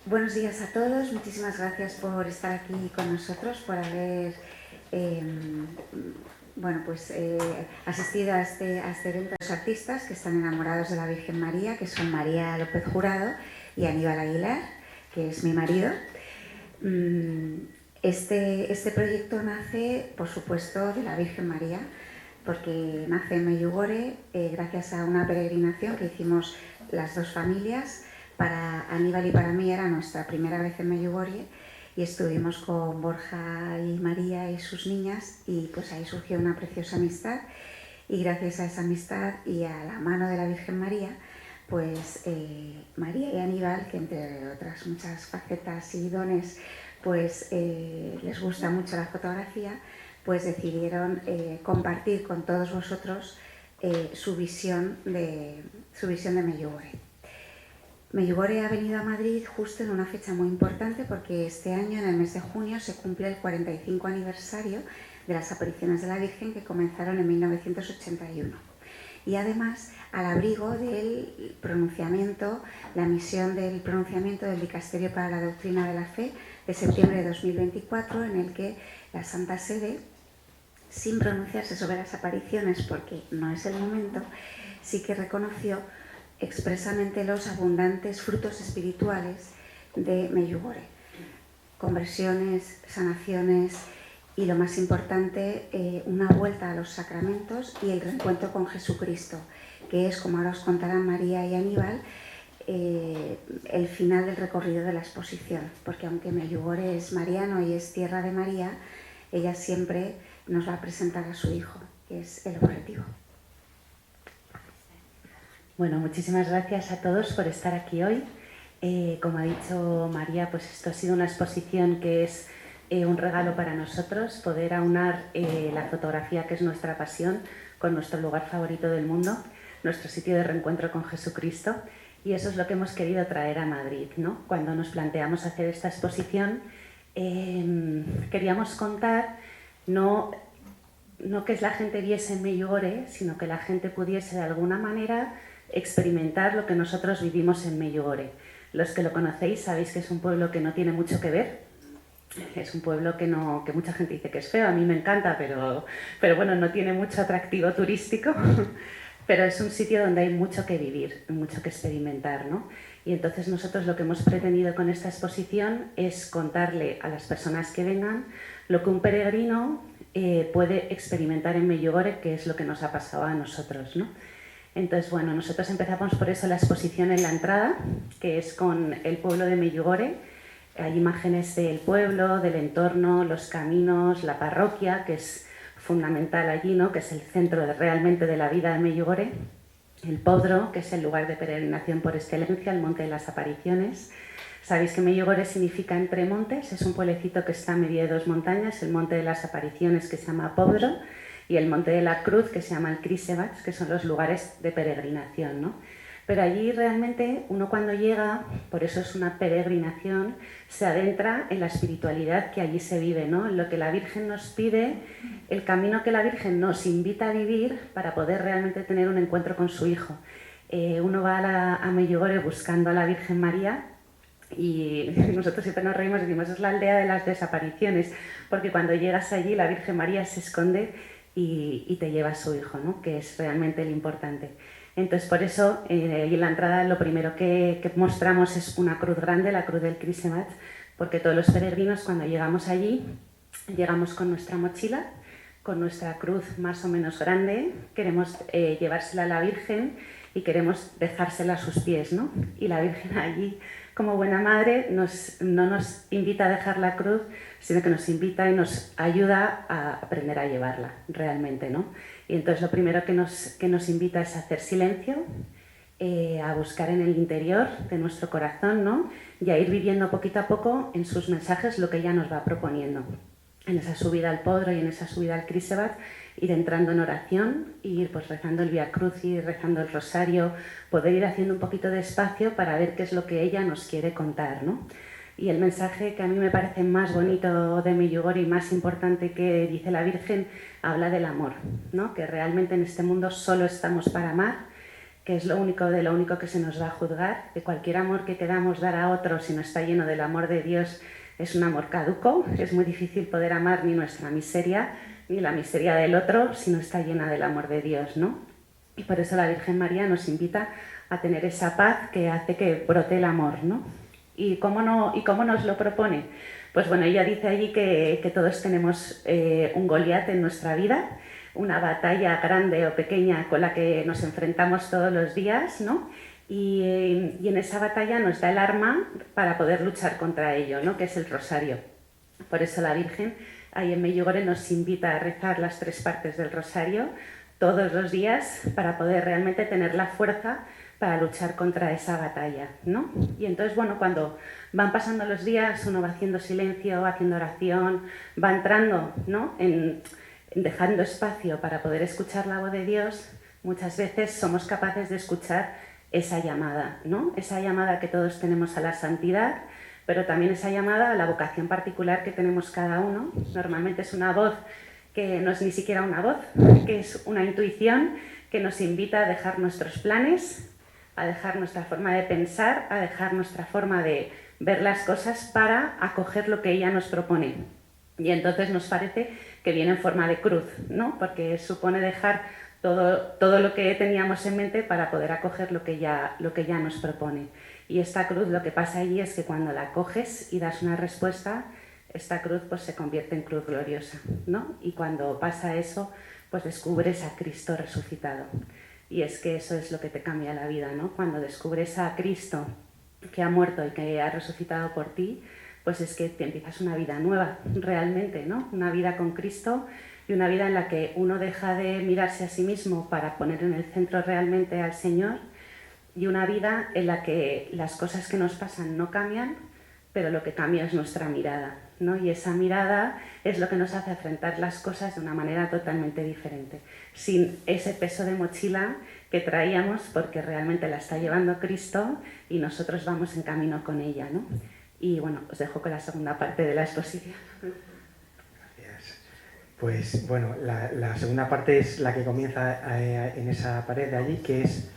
Buenos días a todos, muchísimas gracias por estar aquí con nosotros, por haber asistido a este evento. Los artistas que están enamorados de la Virgen María, que son María López Jurado y Aníbal Aguilar, que es mi marido. Este proyecto nace, por supuesto, de la Virgen María, porque nace en Medjugorje gracias a una peregrinación que hicimos las dos familias. Para Aníbal y para mí era nuestra primera vez en Medjugorje y estuvimos con Borja y María y sus niñas y pues ahí surgió una preciosa amistad, y gracias a esa amistad y a la mano de la Virgen María, pues María y Aníbal, que entre otras muchas facetas y dones pues les gusta mucho la fotografía, pues decidieron compartir con todos vosotros su visión de Medjugorje. Medjugorje ha venido a Madrid justo en una fecha muy importante porque este año, en el mes de junio, se cumple el 45 aniversario de las apariciones de la Virgen, que comenzaron en 1981. Y además, al abrigo del pronunciamiento, la misión del pronunciamiento del Dicasterio para la Doctrina de la Fe de septiembre de 2024, en el que la Santa Sede, sin pronunciarse sobre las apariciones porque no es el momento, sí que reconoció expresamente los abundantes frutos espirituales de Medjugorje: conversiones, sanaciones y, lo más importante, una vuelta a los sacramentos y el reencuentro con Jesucristo, que es, como ahora os contarán María y Aníbal, el final del recorrido de la exposición, porque aunque Medjugorje es mariano y es tierra de María, ella siempre nos va a presentar a su hijo, que es el objetivo. Bueno, muchísimas gracias a todos por estar aquí hoy. Como ha dicho María, pues esto ha sido una exposición que es un regalo para nosotros, poder aunar la fotografía, que es nuestra pasión, con nuestro lugar favorito del mundo, nuestro sitio de reencuentro con Jesucristo, y eso es lo que hemos querido traer a Madrid, ¿no? Cuando nos planteamos hacer esta exposición, queríamos contar no que la gente viese en Medjugorje, sino que la gente pudiese de alguna manera experimentar lo que nosotros vivimos en Medjugorje. Los que lo conocéis sabéis que es un pueblo que no tiene mucho que ver. Es un pueblo que mucha gente dice que es feo, a mí me encanta, pero bueno, no tiene mucho atractivo turístico, pero es un sitio donde hay mucho que vivir, mucho que experimentar, ¿no? Y entonces nosotros lo que hemos pretendido con esta exposición es contarle a las personas que vengan lo que un peregrino puede experimentar en Medjugorje, que es lo que nos ha pasado a nosotros, ¿no? Entonces, bueno, nosotros empezamos por eso la exposición en la entrada, que es con el pueblo de Medjugorje. Hay imágenes del pueblo, del entorno, los caminos, la parroquia, que es fundamental allí, ¿no? Que es el centro realmente de la vida de Medjugorje. El Podro, que es el lugar de peregrinación por excelencia, el Monte de las Apariciones. Sabéis que Medjugorje significa entre montes, es un pueblecito que está a medio de dos montañas, el Monte de las Apariciones, que se llama Podro, y el Monte de la Cruz, que se llama el Kruisebat, que son los lugares de peregrinación, ¿no? Pero allí realmente uno, cuando llega, por eso es una peregrinación, se adentra en la espiritualidad que allí se vive, ¿no? En lo que la Virgen nos pide, el camino que la Virgen nos invita a vivir para poder realmente tener un encuentro con su Hijo. Uno va a Medjugorje buscando a la Virgen María, y nosotros siempre nos reímos y decimos, es la aldea de las desapariciones, porque cuando llegas allí la Virgen María se esconde y te lleva a su hijo, ¿no? Que es realmente lo importante. Entonces, por eso, en la entrada lo primero que mostramos es una cruz grande, la cruz del Kruisebat, porque todos los peregrinos, cuando llegamos allí, llegamos con nuestra mochila, con nuestra cruz más o menos grande, queremos llevársela a la Virgen y queremos dejársela a sus pies, ¿no? Y la Virgen allí, como buena madre, no nos invita a dejar la cruz, sino que nos invita y nos ayuda a aprender a llevarla realmente, ¿no? Y entonces lo primero que nos invita es a hacer silencio, a buscar en el interior de nuestro corazón, ¿no? Y a ir viviendo poquito a poco en sus mensajes lo que ella nos va proponiendo. En esa subida al Podro y en esa subida al Kruisebat, ir entrando en oración, ir pues rezando el Vía Crucis, rezando el Rosario, poder ir haciendo un poquito de espacio para ver qué es lo que ella nos quiere contar, ¿no? Y el mensaje que a mí me parece más bonito de Medjugorje y más importante que dice la Virgen, habla del amor, ¿no? Que realmente en este mundo solo estamos para amar, que es lo único que se nos va a juzgar, que cualquier amor que queramos dar a otro si no está lleno del amor de Dios es un amor caduco, es muy difícil poder amar ni nuestra miseria ni la miseria del otro si no está llena del amor de Dios, ¿no? Y por eso la Virgen María nos invita a tener esa paz que hace que brote el amor, ¿no? ¿Y cómo nos lo propone? Pues bueno, ella dice allí que todos tenemos un Goliat en nuestra vida, una batalla grande o pequeña con la que nos enfrentamos todos los días, ¿no? Y en esa batalla nos da el arma para poder luchar contra ello, ¿no? Que es el rosario. Por eso la Virgen ahí en Medjugorje nos invita a rezar las 3 partes del rosario todos los días para poder realmente tener la fuerza para luchar contra esa batalla, ¿no? Y entonces, bueno, cuando van pasando los días, uno va haciendo silencio, va haciendo oración, va entrando, ¿no? En dejando espacio para poder escuchar la voz de Dios, muchas veces somos capaces de escuchar esa llamada, ¿no? Esa llamada que todos tenemos a la santidad, pero también esa llamada a la vocación particular que tenemos cada uno. Normalmente es una voz que no es ni siquiera una voz, que es una intuición que nos invita a dejar nuestros planes, a dejar nuestra forma de pensar, a dejar nuestra forma de ver las cosas para acoger lo que ella nos propone. Y entonces nos parece que viene en forma de cruz, ¿no? Porque supone dejar todo lo que teníamos en mente para poder acoger lo que ella nos propone. Y esta cruz, lo que pasa allí es que cuando la coges y das una respuesta, esta cruz pues se convierte en cruz gloriosa, ¿no? Y cuando pasa eso, pues descubres a Cristo resucitado. Y es que eso es lo que te cambia la vida, ¿no? Cuando descubres a Cristo que ha muerto y que ha resucitado por ti, pues es que te empiezas una vida nueva, realmente, ¿no? Una vida con Cristo y una vida en la que uno deja de mirarse a sí mismo para poner en el centro realmente al Señor, y una vida en la que las cosas que nos pasan no cambian, pero lo que cambia es nuestra mirada, ¿no? Y esa mirada es lo que nos hace enfrentar las cosas de una manera totalmente diferente, sin ese peso de mochila que traíamos, porque realmente la está llevando Cristo y nosotros vamos en camino con ella, ¿no? Y bueno, os dejo con la segunda parte de la exposición. Gracias. Pues bueno, la segunda parte es la que comienza en esa pared de allí, que es,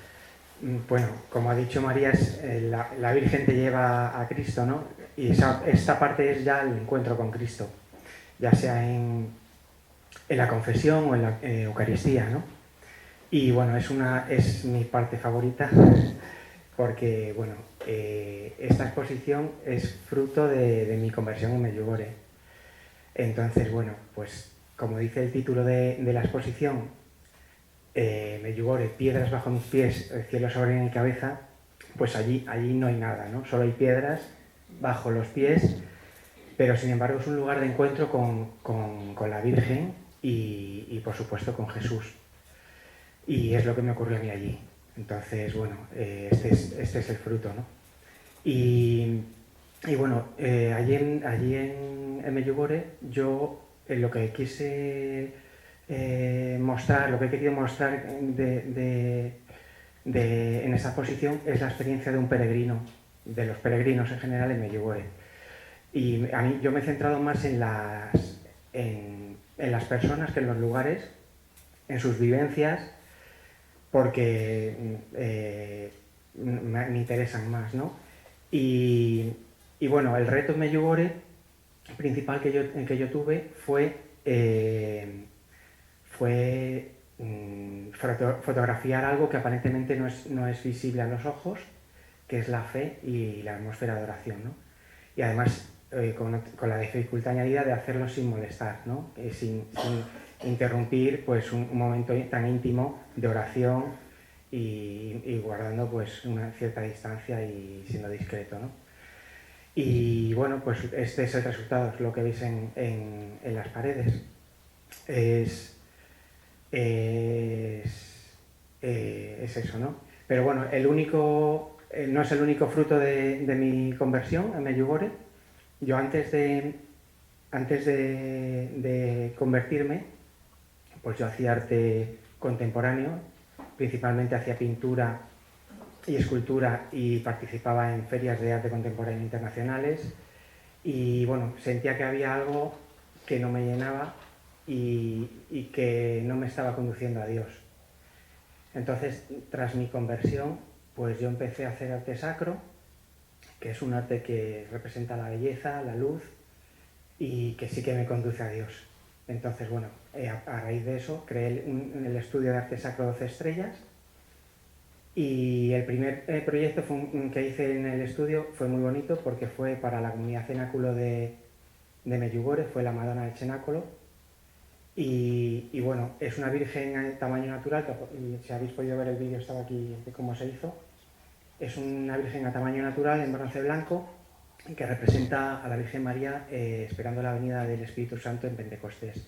bueno, como ha dicho María, es, la Virgen te lleva a Cristo, ¿no? Y esta parte es ya el encuentro con Cristo, ya sea en la confesión o en la Eucaristía, ¿no? Y bueno, es mi parte favorita porque, bueno, esta exposición es fruto de mi conversión en Medjugorje. Entonces, bueno, pues como dice el título de la exposición, Medjugorje, piedras bajo mis pies, el cielo sobre mi cabeza, pues allí no hay nada, ¿no? Solo hay piedras bajo los pies, pero sin embargo es un lugar de encuentro con la Virgen y por supuesto con Jesús. Y es lo que me ocurrió a mí allí. Entonces, bueno, este es el fruto, ¿no? Y bueno, allí en Medjugorje yo lo que quise mostrar, lo que he querido mostrar en esta exposición es la experiencia de un peregrino, de los peregrinos en general en Medjugorje. Y a mí yo me he centrado más en las personas que en los lugares, en sus vivencias, porque me interesan más, ¿no? Y bueno, el reto en Medjugorje principal que yo tuve fue fotografiar algo que aparentemente no es visible a los ojos, que es la fe y la atmósfera de oración, ¿no? Y además con la dificultad añadida de hacerlo sin molestar, ¿no? Sin interrumpir pues un momento tan íntimo de oración y guardando pues una cierta distancia y siendo discreto, ¿no? Y bueno, pues este es el resultado, es lo que veis en las paredes. Es eso, ¿no? Pero bueno, no es el único fruto de mi conversión en Medjugorje. Yo antes de convertirme, pues yo hacía arte contemporáneo, principalmente hacía pintura y escultura y participaba en ferias de arte contemporáneo internacionales y bueno, sentía que había algo que no me llenaba y que no me estaba conduciendo a Dios. Entonces, tras mi conversión, pues yo empecé a hacer arte sacro, que es un arte que representa la belleza, la luz, y que sí que me conduce a Dios. Entonces, bueno, a raíz de eso creé el estudio de arte sacro 12 estrellas, y el primer proyecto que hice en el estudio fue muy bonito porque fue para la comunidad cenáculo de Medjugorje, fue la Madonna del Cenáculo, y bueno, es una virgen en tamaño natural, que si habéis podido ver el vídeo estaba aquí de cómo se hizo. Es una virgen a tamaño natural en bronce blanco que representa a la Virgen María esperando la venida del Espíritu Santo en Pentecostés.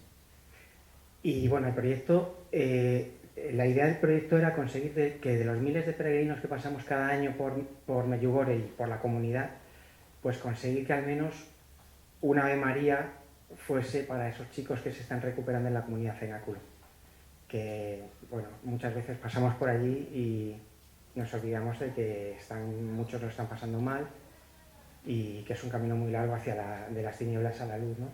Y bueno, el proyecto, la idea del proyecto era conseguir que de los miles de peregrinos que pasamos cada año por Medjugorje y por la comunidad, pues conseguir que al menos una Ave María fuese para esos chicos que se están recuperando en la comunidad cenáculo. Que, bueno, muchas veces pasamos por allí y nos olvidamos de que muchos lo están pasando mal y que es un camino muy largo de las tinieblas a la luz, ¿no?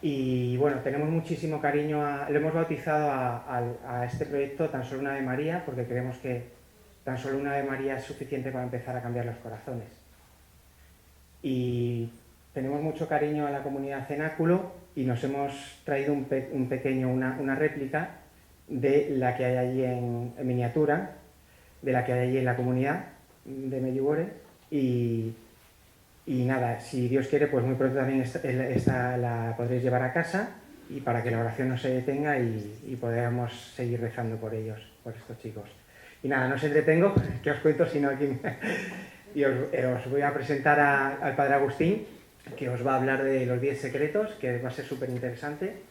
Y bueno, tenemos muchísimo cariño, lo hemos bautizado a este proyecto Tan Solo una Ave María, porque creemos que tan solo una Ave María es suficiente para empezar a cambiar los corazones. Y tenemos mucho cariño a la comunidad cenáculo y nos hemos traído una réplica de la que hay allí en miniatura, de la que hay allí en la comunidad de Medjugorje, y nada, si Dios quiere, pues muy pronto también esta la podréis llevar a casa, y para que la oración no se detenga y podamos seguir rezando por ellos, por estos chicos. Y nada, no os entretengo, que os cuento, sino aquí y os voy a presentar al Padre Agustín, que os va a hablar de los 10 secretos, que va a ser súper interesante.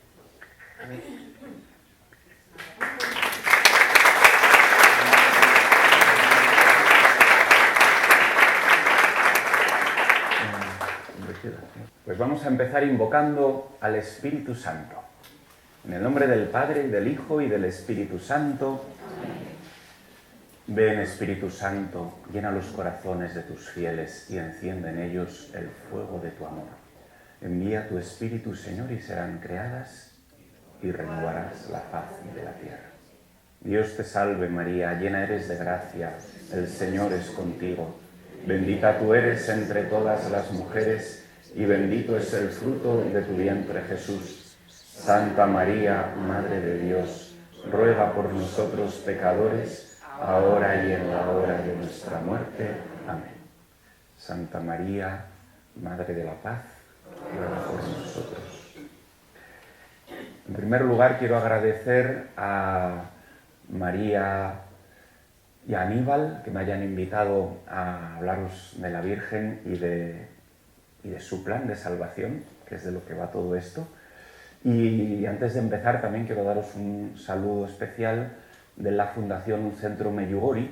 Pues vamos a empezar invocando al Espíritu Santo. En el nombre del Padre, y del Hijo, y del Espíritu Santo. Ven, Espíritu Santo, llena los corazones de tus fieles y enciende en ellos el fuego de tu amor. Envía tu Espíritu, Señor, y serán creadas y renovarás la faz de la tierra. Dios te salve, María, llena eres de gracia, el Señor es contigo. Bendita tú eres entre todas las mujeres, y bendito es el fruto de tu vientre, Jesús. Santa María, Madre de Dios, ruega por nosotros pecadores, ahora y en la hora de nuestra muerte. Amén. Santa María, Madre de la Paz, ruega por nosotros. En primer lugar, quiero agradecer a María y a Aníbal que me hayan invitado a hablaros de la Virgen y de su plan de salvación, que es de lo que va todo esto. Y antes de empezar también quiero daros un saludo especial de la Fundación Centro Medjugorje,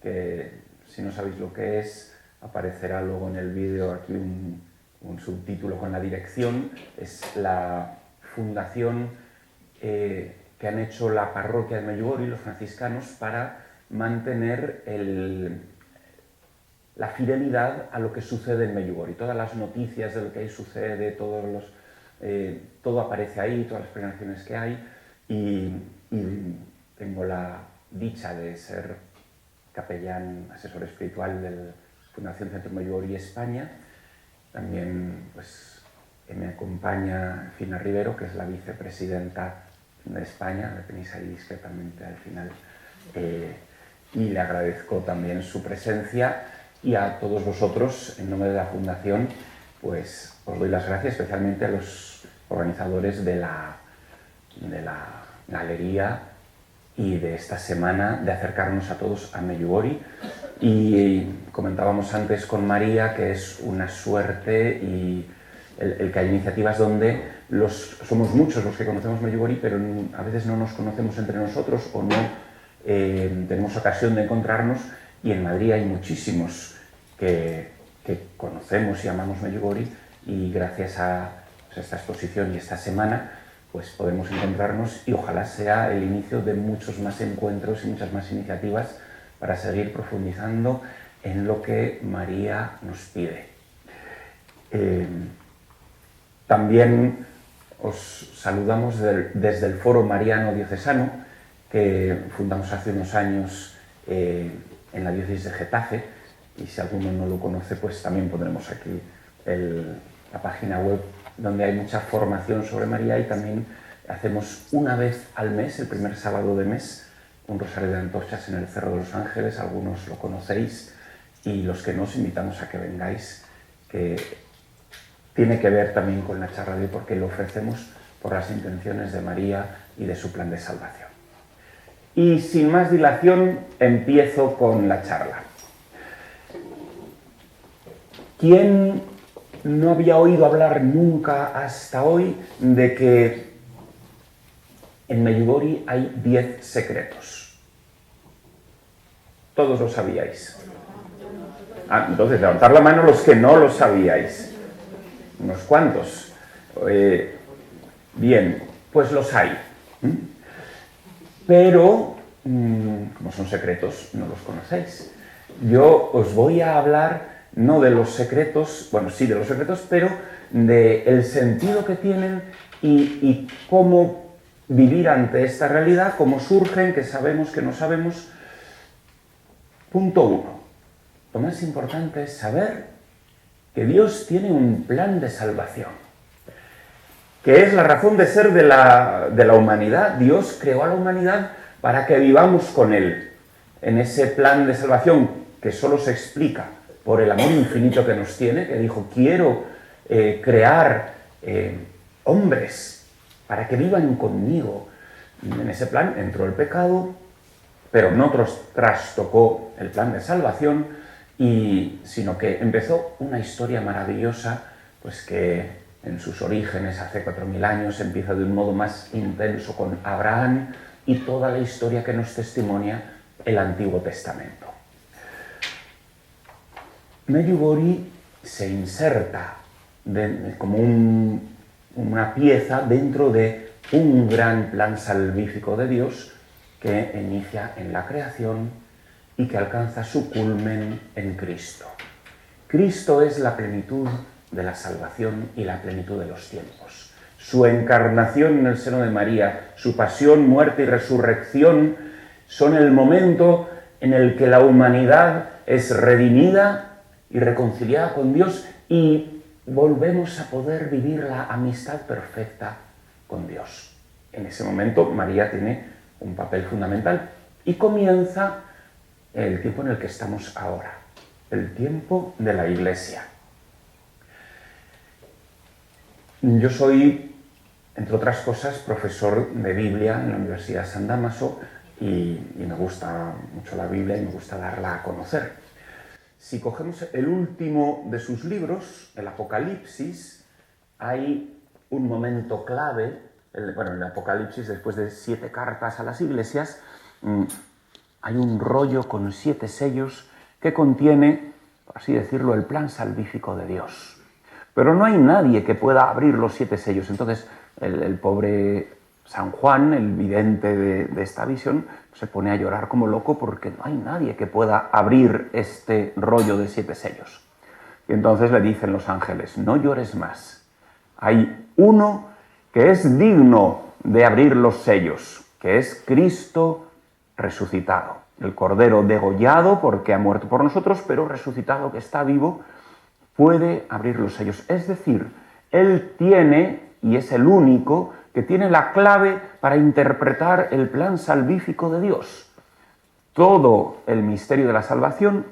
que si no sabéis lo que es, aparecerá luego en el vídeo aquí un subtítulo con la dirección. Es la fundación que han hecho la parroquia de Medjugorje y los franciscanos para mantener la fidelidad a lo que sucede en Medjugorje. Todas las noticias de lo que ahí sucede, todo aparece ahí, todas las peregrinaciones que hay, y tengo la dicha de ser capellán, asesor espiritual de la Fundación Centro Medjugorje España. También pues, me acompaña Fina Rivero, que es la vicepresidenta de España, la tenéis ahí discretamente al final, y le agradezco también su presencia. Y a todos vosotros, en nombre de la Fundación, pues os doy las gracias, especialmente a los organizadores de la galería y de esta semana, de acercarnos a todos a Medjugorje. Y comentábamos antes con María que es una suerte y el que hay iniciativas donde somos muchos los que conocemos Medjugorje, pero a veces no nos conocemos entre nosotros o no tenemos ocasión de encontrarnos. Y en Madrid hay muchísimos que conocemos y amamos Medjugorje, y gracias a esta exposición y esta semana pues podemos encontrarnos, y ojalá sea el inicio de muchos más encuentros y muchas más iniciativas para seguir profundizando en lo que María nos pide. También os saludamos desde el Foro Mariano Diocesano, que fundamos hace unos años en la diócesis de Getafe, y si alguno no lo conoce, pues también pondremos aquí la página web donde hay mucha formación sobre María, y también hacemos una vez al mes, el primer sábado de mes, un rosario de antorchas en el Cerro de los Ángeles. Algunos lo conocéis, y los que no, os invitamos a que vengáis, que tiene que ver también con la charla de hoy, porque lo ofrecemos por las intenciones de María y de su plan de salvación. Y sin más dilación, empiezo con la charla. ¿Quién no había oído hablar nunca hasta hoy de que en Medjugorje hay 10 secretos? Todos lo sabíais. Entonces, levantar la mano los que no lo sabíais. Unos cuantos. Bien, pues los hay. Pero, como son secretos, no los conocéis. Yo os voy a hablar no de los secretos, bueno, sí de los secretos, pero del sentido que tienen y cómo vivir ante esta realidad, cómo surgen, que sabemos, que no sabemos. Punto 1. Lo más importante es saber que Dios tiene un plan de salvación, que es la razón de ser de la humanidad. Dios creó a la humanidad para que vivamos con Él, en ese plan de salvación que solo se explica por el amor infinito que nos tiene, que dijo: quiero crear hombres para que vivan conmigo. En ese plan entró el pecado, pero no trastocó el plan de salvación, sino que empezó una historia maravillosa, pues que en sus orígenes, hace 4000 años, empieza de un modo más intenso con Abraham y toda la historia que nos testimonia el Antiguo Testamento. Medjugorje se inserta como una pieza dentro de un gran plan salvífico de Dios que inicia en la creación y que alcanza su culmen en Cristo. Cristo es la plenitud de la salvación y la plenitud de los tiempos. Su encarnación en el seno de María, su pasión, muerte y resurrección son el momento en el que la humanidad es redimida y reconciliada con Dios, y volvemos a poder vivir la amistad perfecta con Dios. En ese momento María tiene un papel fundamental y comienza el tiempo en el que estamos ahora, el tiempo de la Iglesia. Yo soy, entre otras cosas, profesor de Biblia en la Universidad de San Dámaso, y me gusta mucho la Biblia y me gusta darla a conocer. Si cogemos el último de sus libros, el Apocalipsis, hay un momento clave. En el Apocalipsis, después de 7 cartas a las iglesias, hay un rollo con 7 sellos que contiene, por así decirlo, el plan salvífico de Dios. Pero no hay nadie que pueda abrir los 7 sellos. Entonces, el pobre San Juan, el vidente de esta visión, se pone a llorar como loco porque no hay nadie que pueda abrir este rollo de 7 sellos. Y entonces le dicen los ángeles: no llores más. Hay uno que es digno de abrir los sellos, que es Cristo resucitado. El Cordero degollado porque ha muerto por nosotros, pero resucitado, que está vivo, puede abrir los sellos. Es decir, Él tiene, y es el único, que tiene la clave para interpretar el plan salvífico de Dios. Todo el misterio de la salvación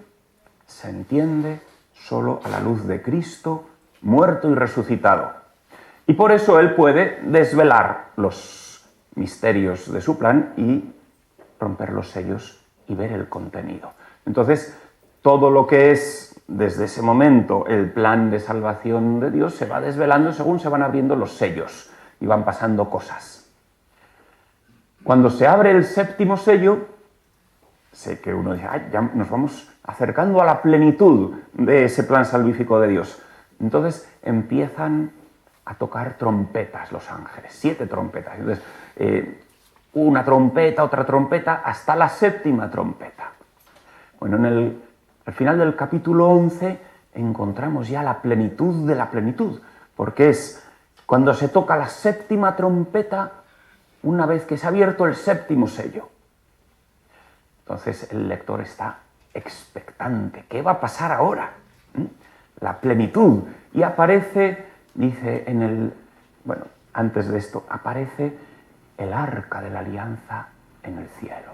se entiende solo a la luz de Cristo, muerto y resucitado. Y por eso Él puede desvelar los misterios de su plan y romper los sellos y ver el contenido. Entonces, todo lo que es, desde ese momento, el plan de salvación de Dios se va desvelando según se van abriendo los sellos y van pasando cosas. Cuando se abre el 7º sello, sé que uno dice: ya nos vamos acercando a la plenitud de ese plan salvífico de Dios. Entonces empiezan a tocar trompetas los ángeles, 7 trompetas. Entonces, una trompeta, otra trompeta, hasta la 7ª trompeta. Bueno, al final del capítulo 11 encontramos ya la plenitud de la plenitud, porque es cuando se toca la 7ª trompeta, una vez que se ha abierto el séptimo sello. Entonces el lector está expectante. ¿Qué va a pasar ahora? La plenitud. Y aparece, dice antes de esto, aparece el arca de la alianza en el cielo,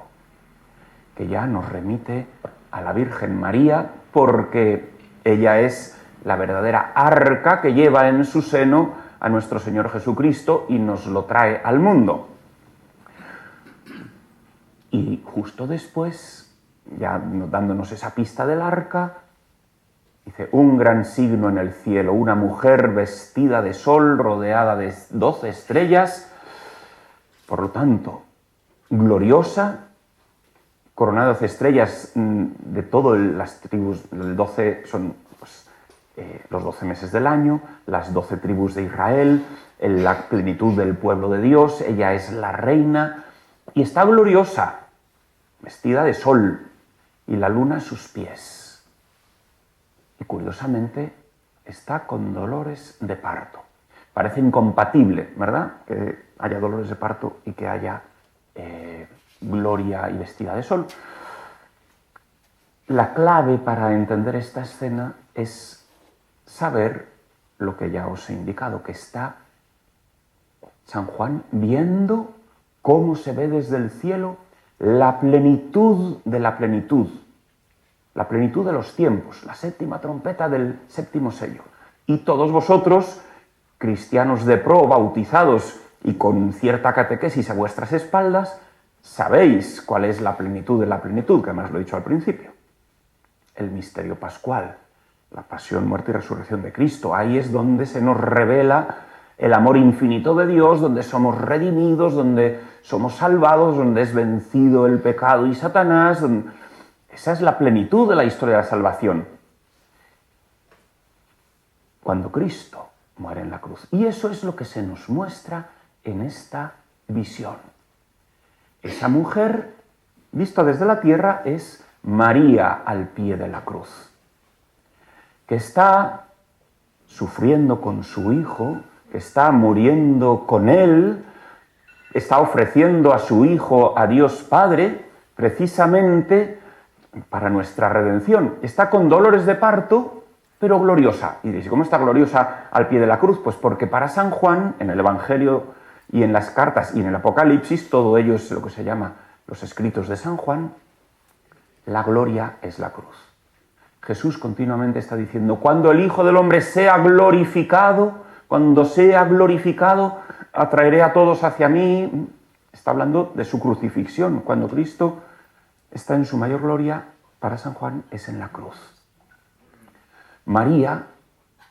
que ya nos remite a la Virgen María, porque ella es la verdadera arca que lleva en su seno a nuestro Señor Jesucristo y nos lo trae al mundo. Y justo después, ya dándonos esa pista del arca, dice, un gran signo en el cielo, una mujer vestida de sol rodeada de 12 estrellas, por lo tanto, gloriosa, coronada de 12 estrellas de todas las tribus, el 12 son los 12 meses del año, las 12 tribus de Israel, la plenitud del pueblo de Dios, ella es la reina y está gloriosa, vestida de sol y la luna a sus pies. Y curiosamente está con dolores de parto. Parece incompatible, ¿verdad? Que haya dolores de parto y que haya gloria y vestida de sol. La clave para entender esta escena es saber lo que ya os he indicado, que está San Juan viendo cómo se ve desde el cielo la plenitud de la plenitud de los tiempos, la séptima trompeta del séptimo sello. Y todos vosotros, cristianos de pro, bautizados y con cierta catequesis a vuestras espaldas, sabéis cuál es la plenitud de la plenitud, que además lo he dicho al principio. El misterio pascual, la pasión, muerte y resurrección de Cristo. Ahí es donde se nos revela el amor infinito de Dios, donde somos redimidos, donde somos salvados, donde es vencido el pecado y Satanás. Esa es la plenitud de la historia de la salvación. Cuando Cristo muere en la cruz. Y eso es lo que se nos muestra en esta visión. Esa mujer, vista desde la tierra, es María al pie de la cruz, que está sufriendo con su hijo, que está muriendo con él, está ofreciendo a su hijo a Dios Padre, precisamente para nuestra redención. Está con dolores de parto, pero gloriosa. Y diréis, ¿cómo está gloriosa al pie de la cruz? Pues porque para San Juan, en el Evangelio y en las cartas y en el Apocalipsis, todo ello es lo que se llama los escritos de San Juan, la gloria es la cruz. Jesús continuamente está diciendo, cuando el Hijo del Hombre sea glorificado, cuando sea glorificado, atraeré a todos hacia mí. Está hablando de su crucifixión. Cuando Cristo está en su mayor gloria, para San Juan es en la cruz. María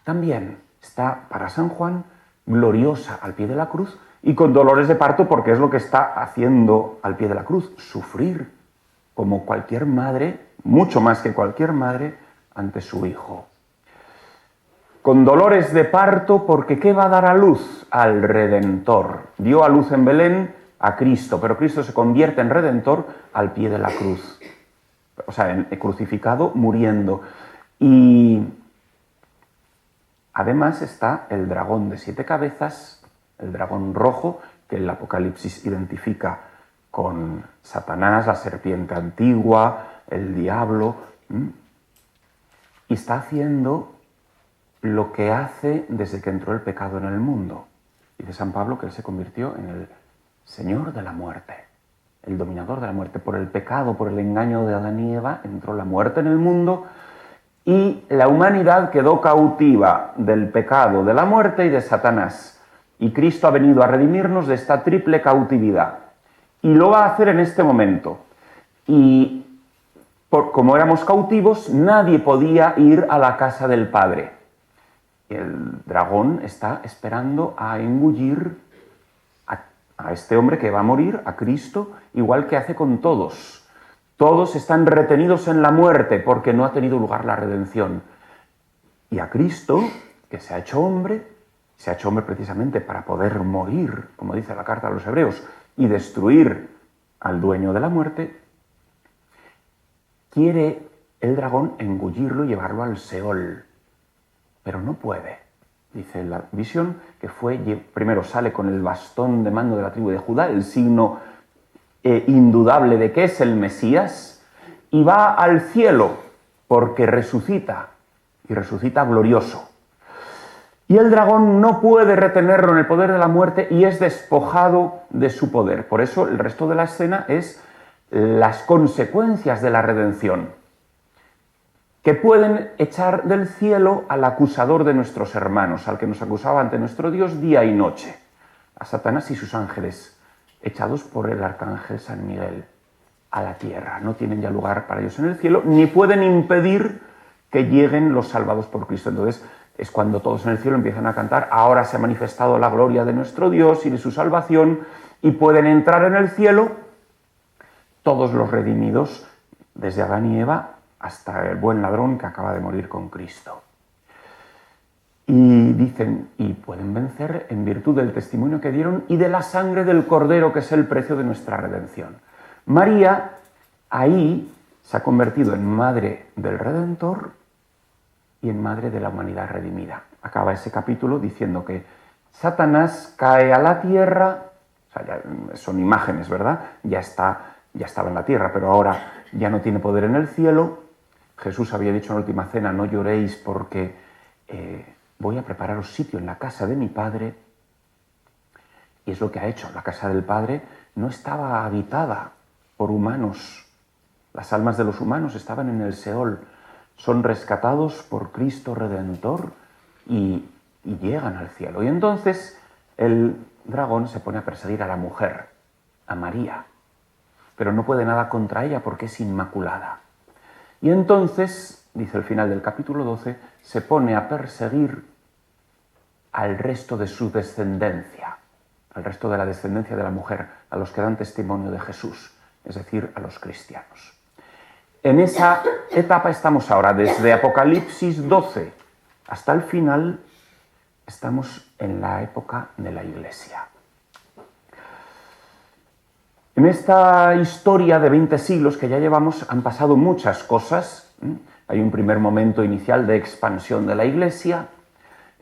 también está para San Juan gloriosa al pie de la cruz y con dolores de parto, porque es lo que está haciendo al pie de la cruz, sufrir como cualquier madre, mucho más que cualquier madre, ante su hijo. Con dolores de parto, porque ¿qué va a dar a luz? Al Redentor. Dio a luz en Belén a Cristo, pero Cristo se convierte en Redentor al pie de la cruz. O sea, en crucificado, muriendo. Y además está el dragón de 7 cabezas, el dragón rojo, que el Apocalipsis identifica con Satanás, la serpiente antigua, el diablo, y está haciendo lo que hace desde que entró el pecado en el mundo. Dice San Pablo que él se convirtió en el Señor de la muerte, el dominador de la muerte. Por el pecado, por el engaño de Adán y Eva, entró la muerte en el mundo y la humanidad quedó cautiva del pecado, de la muerte y de Satanás. Y Cristo ha venido a redimirnos de esta triple cautividad. Y lo va a hacer en este momento. Y como éramos cautivos, nadie podía ir a la casa del Padre. El dragón está esperando a engullir a este hombre que va a morir, a Cristo, igual que hace con todos. Todos están retenidos en la muerte porque no ha tenido lugar la redención. Y a Cristo, que se ha hecho hombre precisamente para poder morir, como dice la carta a los Hebreos, y destruir al dueño de la muerte, quiere el dragón engullirlo y llevarlo al Seol. Pero no puede, dice la visión, que primero sale con el bastón de mando de la tribu de Judá, el signo indudable de que es el Mesías, y va al cielo porque resucita, y resucita glorioso. Y el dragón no puede retenerlo en el poder de la muerte y es despojado de su poder. Por eso el resto de la escena es las consecuencias de la redención, que pueden echar del cielo al acusador de nuestros hermanos, al que nos acusaba ante nuestro Dios día y noche, a Satanás y sus ángeles, echados por el arcángel San Miguel a la tierra. No tienen ya lugar para ellos en el cielo, ni pueden impedir que lleguen los salvados por Cristo. Entonces es cuando todos en el cielo empiezan a cantar: ahora se ha manifestado la gloria de nuestro Dios y de su salvación, y pueden entrar en el cielo todos los redimidos, desde Adán y Eva hasta el buen ladrón que acaba de morir con Cristo. Y dicen, y pueden vencer en virtud del testimonio que dieron y de la sangre del Cordero, que es el precio de nuestra redención. María ahí se ha convertido en madre del Redentor y en madre de la humanidad redimida. Acaba ese capítulo diciendo que Satanás cae a la tierra, o sea, ya son imágenes, ¿verdad? Ya estaba en la tierra, pero ahora ya no tiene poder en el cielo. Jesús había dicho en la última cena: no lloréis porque voy a prepararos sitio en la casa de mi Padre. Y es lo que ha hecho. La casa del Padre no estaba habitada por humanos. Las almas de los humanos estaban en el Seol. Son rescatados por Cristo Redentor y llegan al cielo. Y entonces el dragón se pone a perseguir a la mujer, a María. Pero no puede nada contra ella porque es inmaculada. Y entonces, dice el final del capítulo 12, se pone a perseguir al resto de su descendencia, al resto de la descendencia de la mujer, a los que dan testimonio de Jesús, es decir, a los cristianos. En esa etapa estamos ahora, desde Apocalipsis 12 hasta el final, estamos en la época de la Iglesia. En esta historia de 20 siglos que ya llevamos han pasado muchas cosas. Hay un primer momento inicial de expansión de la Iglesia,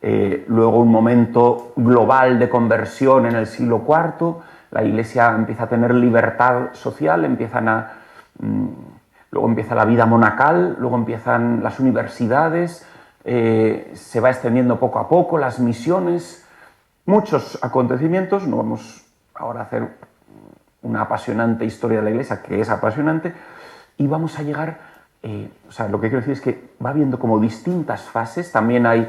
luego un momento global de conversión en el siglo IV, la Iglesia empieza a tener libertad social, luego empieza la vida monacal, luego empiezan las universidades, se va extendiendo poco a poco las misiones, muchos acontecimientos. No vamos ahora a hacer una apasionante historia de la Iglesia, que es apasionante, y vamos a llegar, lo que quiero decir es que va habiendo como distintas fases. También hay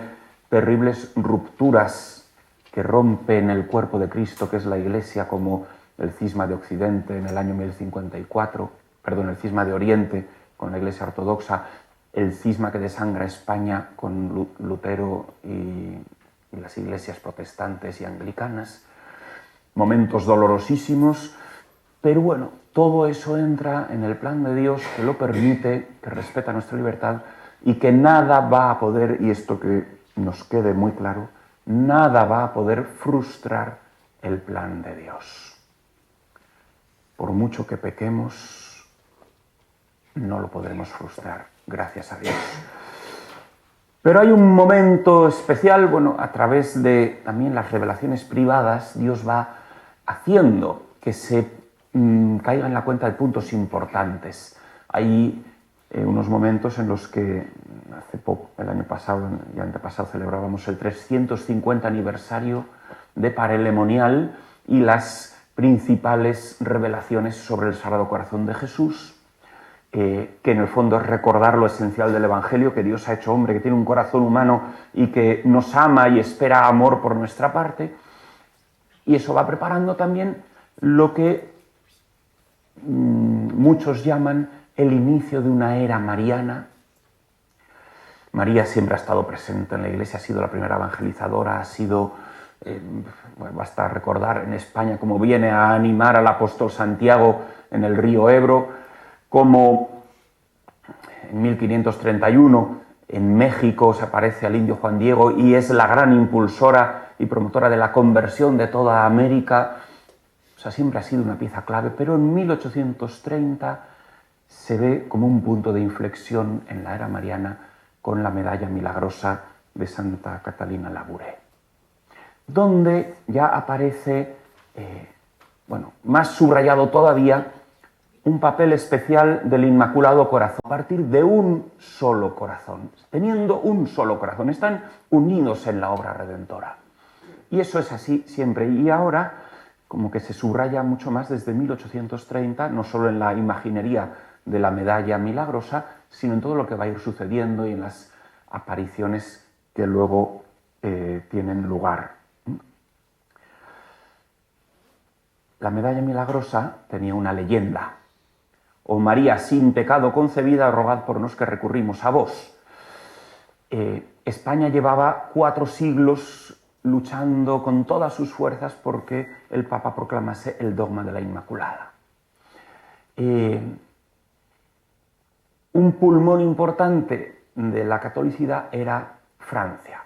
terribles rupturas que rompen el cuerpo de Cristo, que es la Iglesia, como el cisma de Occidente en el año 1054, el cisma de Oriente con la Iglesia ortodoxa, el cisma que desangra España con Lutero y las iglesias protestantes y anglicanas, momentos dolorosísimos, pero bueno, todo eso entra en el plan de Dios, que lo permite, que respeta nuestra libertad y que nada va a poder, y esto que nos quede muy claro, nada va a poder frustrar el plan de Dios. Por mucho que pequemos, no lo podremos frustrar, gracias a Dios. Pero hay un momento especial, a través de también las revelaciones privadas, Dios va haciendo que se caiga en la cuenta de puntos importantes. Hay unos momentos en los que hace poco, el año pasado y antepasado, celebrábamos el 350 aniversario de Parelemonial y las principales revelaciones sobre el Sagrado Corazón de Jesús, que en el fondo es recordar lo esencial del Evangelio, que Dios ha hecho hombre, que tiene un corazón humano y que nos ama y espera amor por nuestra parte. Y eso va preparando también lo que muchos llaman el inicio de una era mariana. María siempre ha estado presente en la Iglesia, ha sido la primera evangelizadora, ha sido, basta recordar en España cómo viene a animar al apóstol Santiago en el río Ebro, como en 1531 en México se aparece al indio Juan Diego y es la gran impulsora y promotora de la conversión de toda América. Siempre ha sido una pieza clave, pero en 1830 se ve como un punto de inflexión en la era mariana con la medalla milagrosa de Santa Catalina Labouré, donde ya aparece, más subrayado todavía, un papel especial del Inmaculado Corazón, a partir de un solo corazón, teniendo un solo corazón, están unidos en la obra redentora. Y eso es así siempre. Y ahora, como que se subraya mucho más desde 1830, no solo en la imaginería de la medalla milagrosa, sino en todo lo que va a ir sucediendo y en las apariciones que luego tienen lugar. La medalla milagrosa tenía una leyenda. Oh María, sin pecado concebida, rogad por nos que recurrimos a vos. España llevaba 4 siglos luchando con todas sus fuerzas porque el Papa proclamase el dogma de la Inmaculada. Un pulmón importante de la catolicidad era Francia.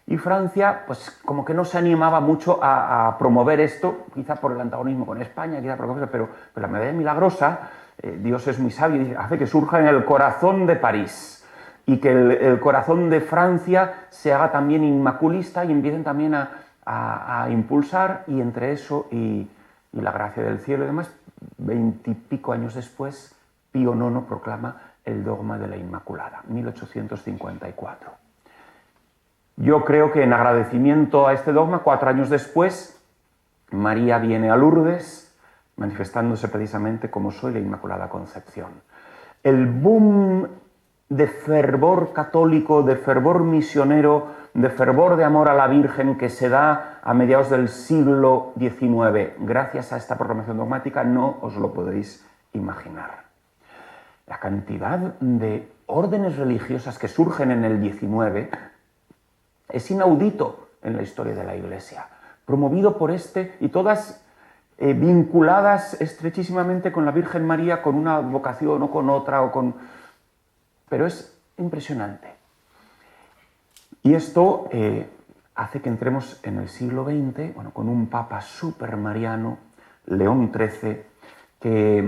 Y Francia, pues como que no se animaba mucho a promover esto, quizá por el antagonismo con España, quizá por cosas, pero la medalla milagrosa, Dios es muy sabio y hace que surja en el corazón de París y que el corazón de Francia se haga también inmaculista y empiecen también a impulsar, y entre eso y la gracia del cielo y demás, 20 y pico años después, Pío IX proclama el dogma de la Inmaculada, 1854. Yo creo que en agradecimiento a este dogma, 4 años después, María viene a Lourdes, manifestándose precisamente como soy la Inmaculada Concepción. El boom de fervor católico, de fervor misionero, de fervor de amor a la Virgen que se da a mediados del siglo XIX, gracias a esta proclamación dogmática, no os lo podéis imaginar. La cantidad de órdenes religiosas que surgen en el XIX es inaudito en la historia de la Iglesia, promovido por y todas vinculadas estrechísimamente con la Virgen María, con una vocación o con otra, pero es impresionante. Y esto hace que entremos en el siglo XX, con un papa súper mariano, León XIII, que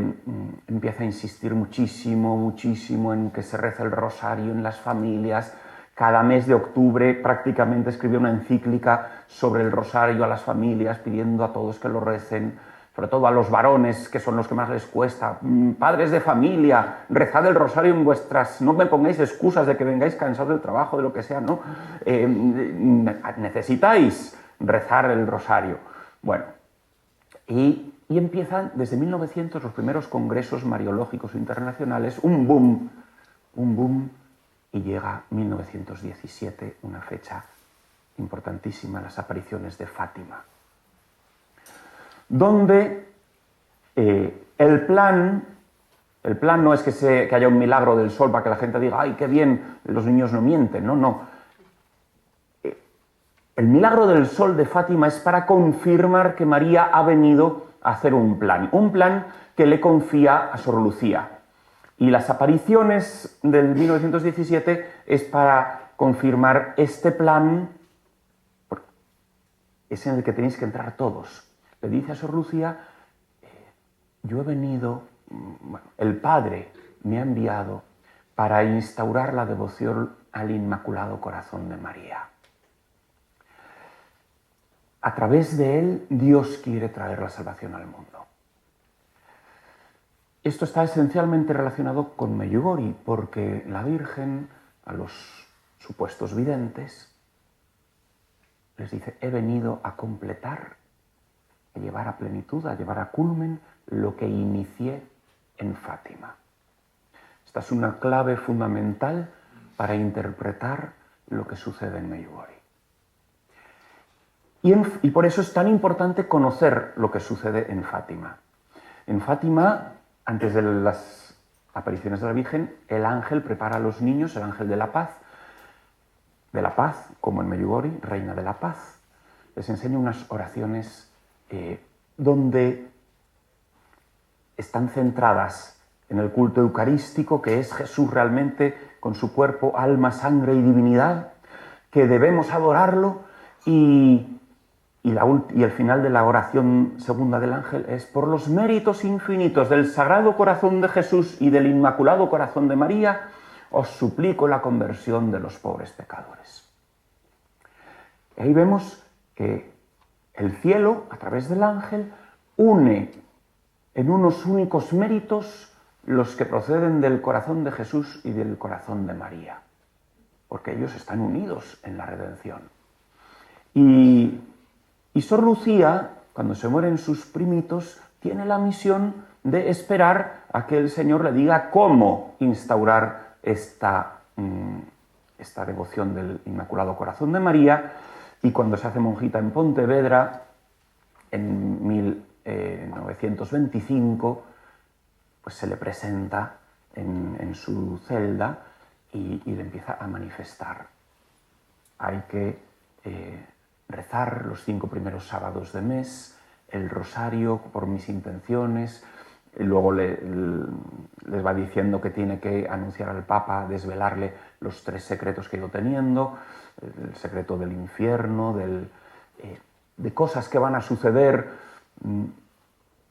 empieza a insistir muchísimo en que se reza el rosario en las familias. Cada mes de octubre prácticamente escribió una encíclica sobre el rosario a las familias, pidiendo a todos que lo recen, sobre todo a los varones, que son los que más les cuesta. Padres de familia, rezad el rosario en vuestras... No me pongáis excusas de que vengáis cansados del trabajo, de lo que sea, ¿no? Necesitáis rezar el rosario. Bueno, y empiezan desde 1900 los primeros congresos mariológicos internacionales, un boom, y llega 1917, una fecha importantísima, las apariciones de Fátima, donde el plan no es que haya un milagro del sol para que la gente diga, ¡ay, qué bien, los niños no mienten! No. El milagro del sol de Fátima es para confirmar que María ha venido a hacer un plan que le confía a Sor Lucía. Y las apariciones del 1917 es para confirmar este plan, es en el que tenéis que entrar todos. Le dice a Sor Lucía, yo he venido, el Padre me ha enviado para instaurar la devoción al Inmaculado Corazón de María. A través de él, Dios quiere traer la salvación al mundo. Esto está esencialmente relacionado con Medjugorje, porque la Virgen, a los supuestos videntes, les dice, he venido a completar, a llevar a plenitud, a llevar a culmen lo que inicié en Fátima. Esta es una clave fundamental para interpretar lo que sucede en Medjugorje. Y por eso es tan importante conocer lo que sucede en Fátima. En Fátima, antes de las apariciones de la Virgen, el ángel prepara a los niños, el ángel de la paz, como en Medjugorje, reina de la paz. Les enseña unas oraciones donde están centradas en el culto eucarístico, que es Jesús realmente con su cuerpo, alma, sangre y divinidad, que debemos adorarlo, y el final de la oración segunda del ángel es: por los méritos infinitos del Sagrado Corazón de Jesús y del Inmaculado Corazón de María, os suplico la conversión de los pobres pecadores. Ahí vemos que el cielo, a través del ángel, une en unos únicos méritos los que proceden del corazón de Jesús y del corazón de María, porque ellos están unidos en la redención. Y Sor Lucía, cuando se mueren sus primitos, tiene la misión de esperar a que el Señor le diga cómo instaurar esta devoción del Inmaculado Corazón de María, y cuando se hace monjita en Pontevedra, en 1925, pues se le presenta en su celda y le empieza a manifestar. Hay que rezar los 5 primeros sábados de mes, el rosario por mis intenciones, y luego les va diciendo que tiene que anunciar al Papa, desvelarle los 3 secretos que he ido teniendo, el secreto del infierno, de cosas que van a suceder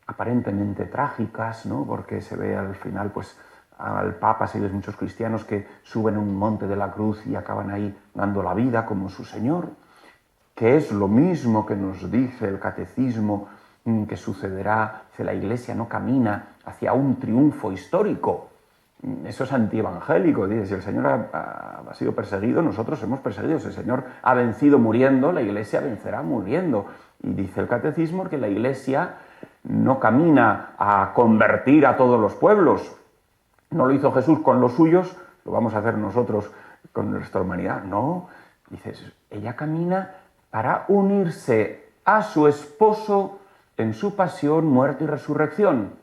aparentemente trágicas, ¿no? Porque se ve al final, pues, al Papa, si ves muchos cristianos que suben un monte de la cruz y acaban ahí dando la vida como su Señor, que es lo mismo que nos dice el catecismo que sucederá, si la Iglesia no camina hacia un triunfo histórico. Eso es antievangélico, dice, si el Señor ha sido perseguido, nosotros hemos perseguido, si el Señor ha vencido muriendo, la Iglesia vencerá muriendo. Y dice el catecismo que la Iglesia no camina a convertir a todos los pueblos. No lo hizo Jesús con los suyos, lo vamos a hacer nosotros con nuestra humanidad. No, dice, ella camina para unirse a su esposo en su pasión, muerte y resurrección.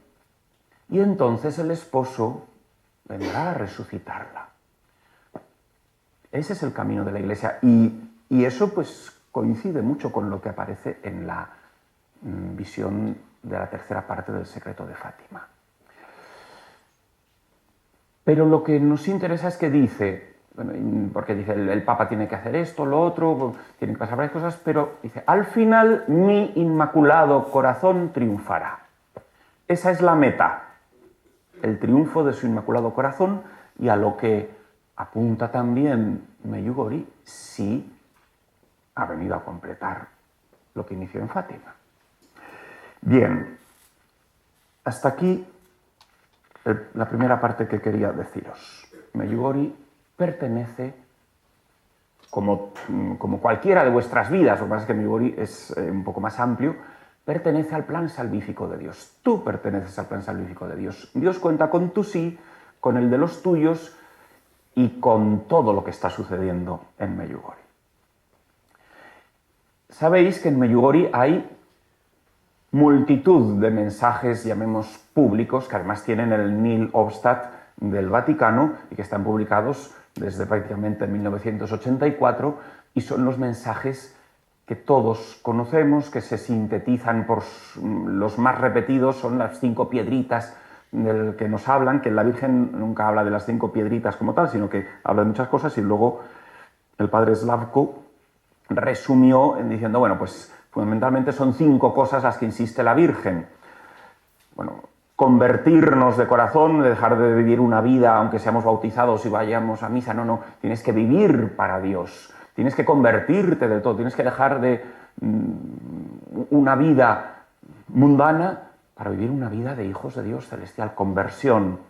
Y entonces el esposo vendrá a resucitarla. Ese es el camino de la Iglesia. Y eso pues coincide mucho con lo que aparece en la visión de la tercera parte del secreto de Fátima. Pero lo que nos interesa es que dice, bueno, porque dice el Papa tiene que hacer esto, lo otro, tienen que pasar varias cosas, pero dice, al final mi Inmaculado Corazón triunfará. Esa es la meta, el triunfo de su Inmaculado Corazón, y a lo que apunta también Medjugorje, sí ha venido a completar lo que inició en Fátima. Bien, hasta aquí la primera parte que quería deciros. Medjugorje pertenece, como cualquiera de vuestras vidas, lo que pasa es que Medjugorje es un poco más amplio, pertenece al plan salvífico de Dios. Tú perteneces al plan salvífico de Dios. Dios cuenta con tu sí, con el de los tuyos y con todo lo que está sucediendo en Medjugorje. Sabéis que en Medjugorje hay multitud de mensajes, llamemos públicos, que además tienen el Nil Obstat del Vaticano y que están publicados desde prácticamente 1984, y son los mensajes que todos conocemos, que se sintetizan por los más repetidos, son las 5 piedritas del que nos hablan, que la Virgen nunca habla de las 5 piedritas como tal, sino que habla de muchas cosas, y luego el padre Slavko resumió diciendo, bueno, pues fundamentalmente son 5 cosas las que insiste la Virgen. Bueno, convertirnos de corazón, dejar de vivir una vida, aunque seamos bautizados y vayamos a misa, no, tienes que vivir para Dios, tienes que convertirte del todo, tienes que dejar de una vida mundana para vivir una vida de hijos de Dios celestial, conversión.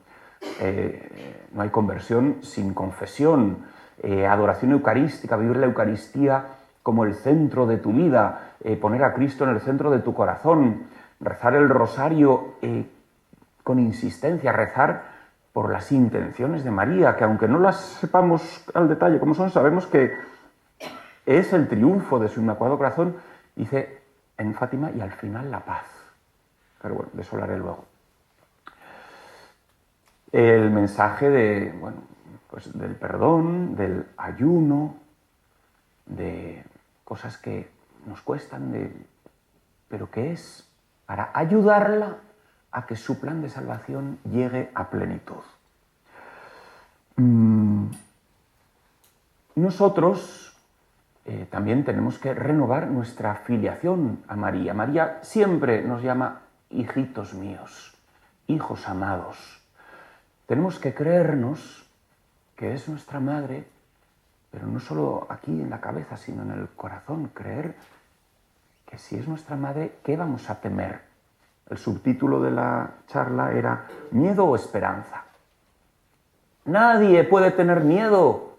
No hay conversión sin confesión, adoración eucarística, vivir la Eucaristía como el centro de tu vida, poner a Cristo en el centro de tu corazón, rezar el rosario con insistencia, rezar por las intenciones de María, que aunque no las sepamos al detalle como son, sabemos que es el triunfo de su Inmaculado Corazón, dice en Fátima, y al final la paz. Pero bueno, de eso hablaré luego. El mensaje pues del perdón, del ayuno, de cosas que nos cuestan, pero que es para ayudarla a que su plan de salvación llegue a plenitud. Nosotros también tenemos que renovar nuestra filiación a María. María siempre nos llama hijitos míos, hijos amados. Tenemos que creernos que es nuestra madre pero no solo aquí en la cabeza, sino en el corazón, creer que si es nuestra madre, ¿qué vamos a temer? El subtítulo de la charla era ¿miedo o esperanza? Nadie puede tener miedo.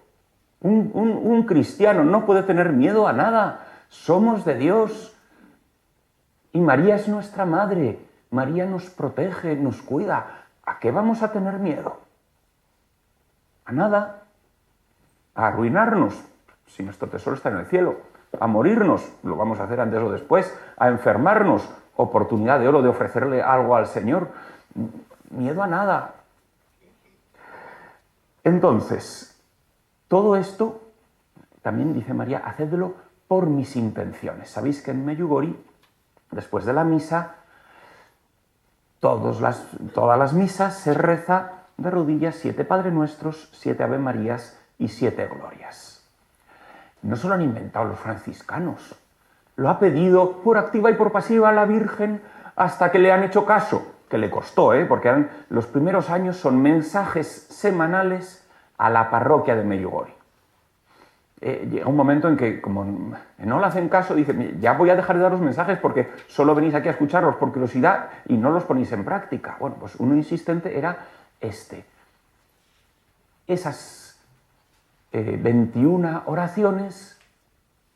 Un cristiano no puede tener miedo a nada. Somos de Dios. Y María es nuestra madre. María nos protege, nos cuida. ¿A qué vamos a tener miedo? A nada. A arruinarnos, si nuestro tesoro está en el cielo. A morirnos, lo vamos a hacer antes o después. A enfermarnos, oportunidad de oro de ofrecerle algo al Señor. Miedo a nada. Entonces, todo esto, también dice María, hacedlo por mis intenciones. Sabéis que en Medjugorje, después de la misa, todas las misas se reza de rodillas 7 Padre Nuestros, 7 Ave Marías y 7 Glorias. No se lo han inventado los franciscanos. Lo ha pedido por activa y por pasiva la Virgen hasta que le han hecho caso, que le costó, porque los primeros años son mensajes semanales a la parroquia de Medjugorje. Llega un momento en que, como no le hacen caso, dice, ya voy a dejar de daros mensajes porque solo venís aquí a escucharlos por curiosidad y no los ponéis en práctica. Bueno, pues uno insistente era este. Esas 21 oraciones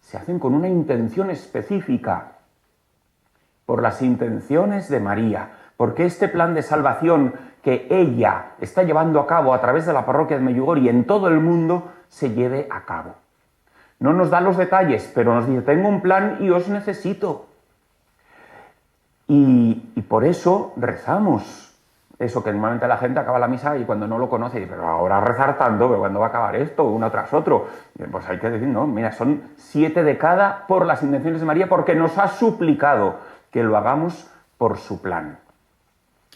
se hacen con una intención específica, por las intenciones de María, porque este plan de salvación que ella está llevando a cabo a través de la parroquia de Medjugorje y en todo el mundo se lleve a cabo. No nos da los detalles, pero nos dice, tengo un plan y os necesito. Y por eso rezamos. Eso que normalmente la gente acaba la misa y cuando no lo conoce, dice, pero ahora rezar tanto, pero ¿cuándo va a acabar esto? Uno tras otro. Pues hay que decir, no, mira, son 7 de cada por las intenciones de María, porque nos ha suplicado que lo hagamos por su plan,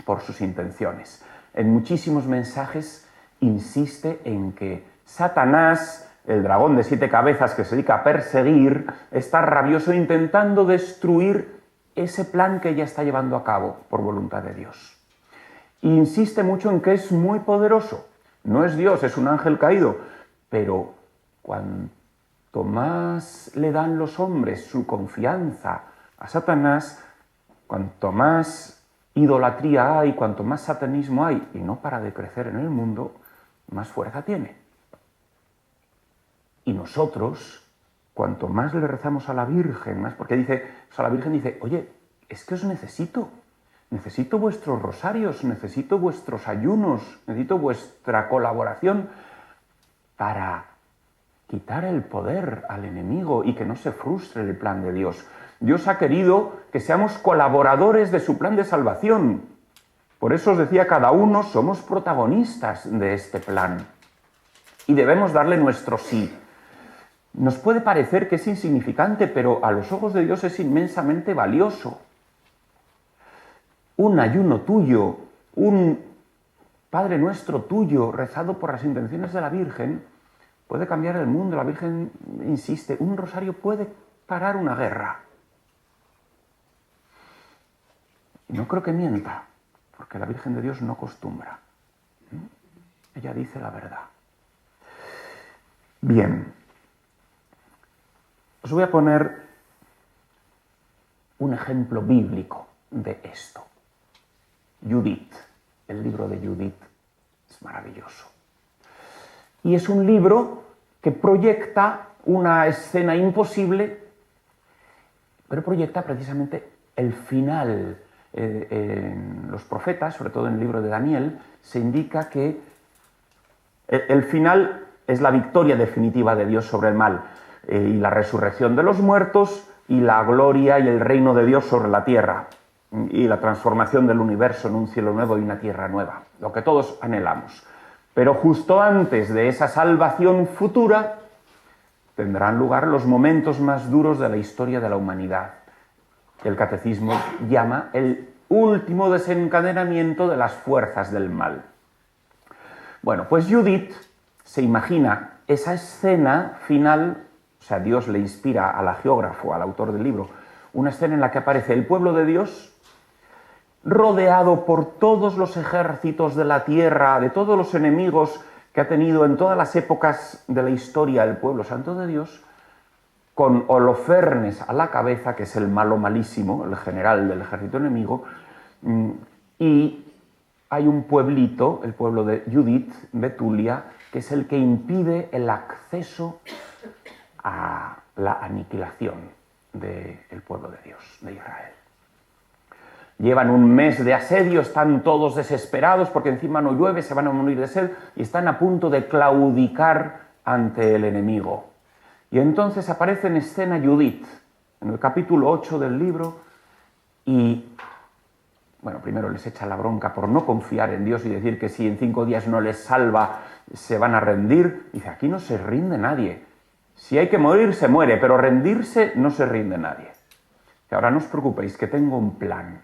por sus intenciones. En muchísimos mensajes insiste en que Satanás, el dragón de 7 cabezas que se dedica a perseguir, está rabioso intentando destruir ese plan que ella está llevando a cabo por voluntad de Dios. Insiste mucho en que es muy poderoso. No es Dios, es un ángel caído. Pero cuanto más le dan los hombres su confianza a Satanás, cuanto más idolatría hay, cuanto más satanismo hay, y no para de crecer en el mundo, más fuerza tiene. Y nosotros, cuanto más le rezamos a la Virgen, más porque la Virgen dice, oye, es que os necesito. Necesito vuestros rosarios, necesito vuestros ayunos, necesito vuestra colaboración para quitar el poder al enemigo y que no se frustre el plan de Dios. Dios ha querido que seamos colaboradores de su plan de salvación. Por eso os decía, cada uno somos protagonistas de este plan y debemos darle nuestro sí. Nos puede parecer que es insignificante, pero a los ojos de Dios es inmensamente valioso. Un ayuno tuyo, un Padre Nuestro tuyo, rezado por las intenciones de la Virgen, puede cambiar el mundo. La Virgen insiste, un rosario puede parar una guerra. Y no creo que mienta, porque la Virgen de Dios no acostumbra. Ella dice la verdad. Bien. Os voy a poner un ejemplo bíblico de esto. Judith, el libro de Judith es maravilloso. Y es un libro que proyecta una escena imposible, pero proyecta precisamente el final. En los profetas, sobre todo en el libro de Daniel, se indica que el final es la victoria definitiva de Dios sobre el mal, y la resurrección de los muertos, y la gloria y el reino de Dios sobre la tierra, y la transformación del universo en un cielo nuevo y una tierra nueva, lo que todos anhelamos. Pero justo antes de esa salvación futura tendrán lugar los momentos más duros de la historia de la humanidad. El catecismo llama el último desencadenamiento de las fuerzas del mal. Bueno, pues Judith se imagina esa escena final, o sea, Dios le inspira al geógrafo, al autor del libro, una escena en la que aparece el pueblo de Dios rodeado por todos los ejércitos de la tierra, de todos los enemigos que ha tenido en todas las épocas de la historia el pueblo santo de Dios, con Holofernes a la cabeza, que es el malo malísimo, el general del ejército enemigo, y hay un pueblito, el pueblo de Judith, Betulia, que es el que impide el acceso a la aniquilación del pueblo de Dios, de Israel. Llevan un mes de asedio, están todos desesperados porque encima no llueve, se van a morir de sed y están a punto de claudicar ante el enemigo. Y entonces aparece en escena Judith, en el capítulo 8 del libro, y bueno, primero les echa la bronca por no confiar en Dios y decir que si en 5 días no les salva, se van a rendir. Dice, aquí no se rinde nadie. Si hay que morir, se muere, pero rendirse no se rinde nadie. Y ahora no os preocupéis, que tengo un plan.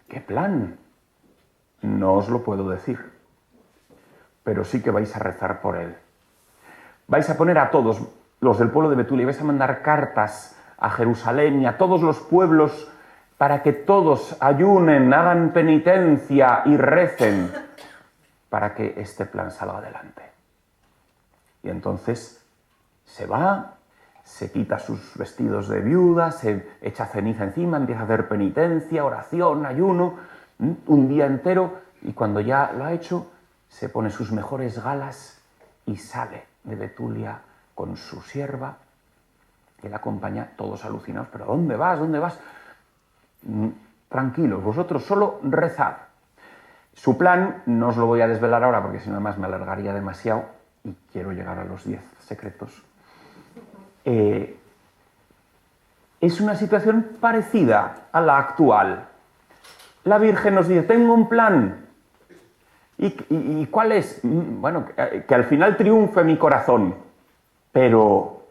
¿Qué plan? No os lo puedo decir, pero sí que vais a rezar por él. Vais a poner a todos los del pueblo de Betulia, vais a mandar cartas a Jerusalén y a todos los pueblos para que todos ayunen, hagan penitencia y recen para que este plan salga adelante. Y entonces se va, se quita sus vestidos de viuda, se echa ceniza encima, empieza a hacer penitencia, oración, ayuno, un día entero, y cuando ya lo ha hecho, se pone sus mejores galas y sale de Betulia con su sierva, que la acompaña, todos alucinados. ¿Pero dónde vas? ¿Dónde vas? Tranquilos, vosotros solo rezad. Su plan no os lo voy a desvelar ahora porque si no más me alargaría demasiado y quiero llegar a los 10 secretos. Es una situación parecida a la actual. La Virgen nos dice, tengo un plan. ¿Y cuál es? Bueno, que al final triunfe mi corazón. Pero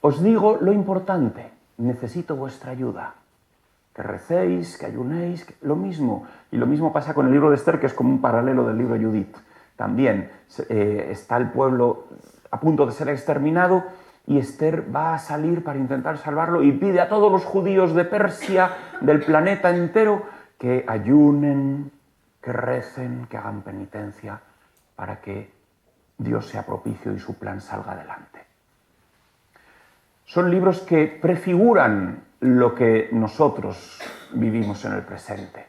os digo lo importante, necesito vuestra ayuda. Que recéis, que ayunéis, lo mismo. Y lo mismo pasa con el libro de Esther, que es como un paralelo del libro de Judith. También está el pueblo a punto de ser exterminado y Esther va a salir para intentar salvarlo y pide a todos los judíos de Persia, del planeta entero, que ayunen, que recen, que hagan penitencia para que Dios sea propicio y su plan salga adelante. Son libros que prefiguran lo que nosotros vivimos en el presente.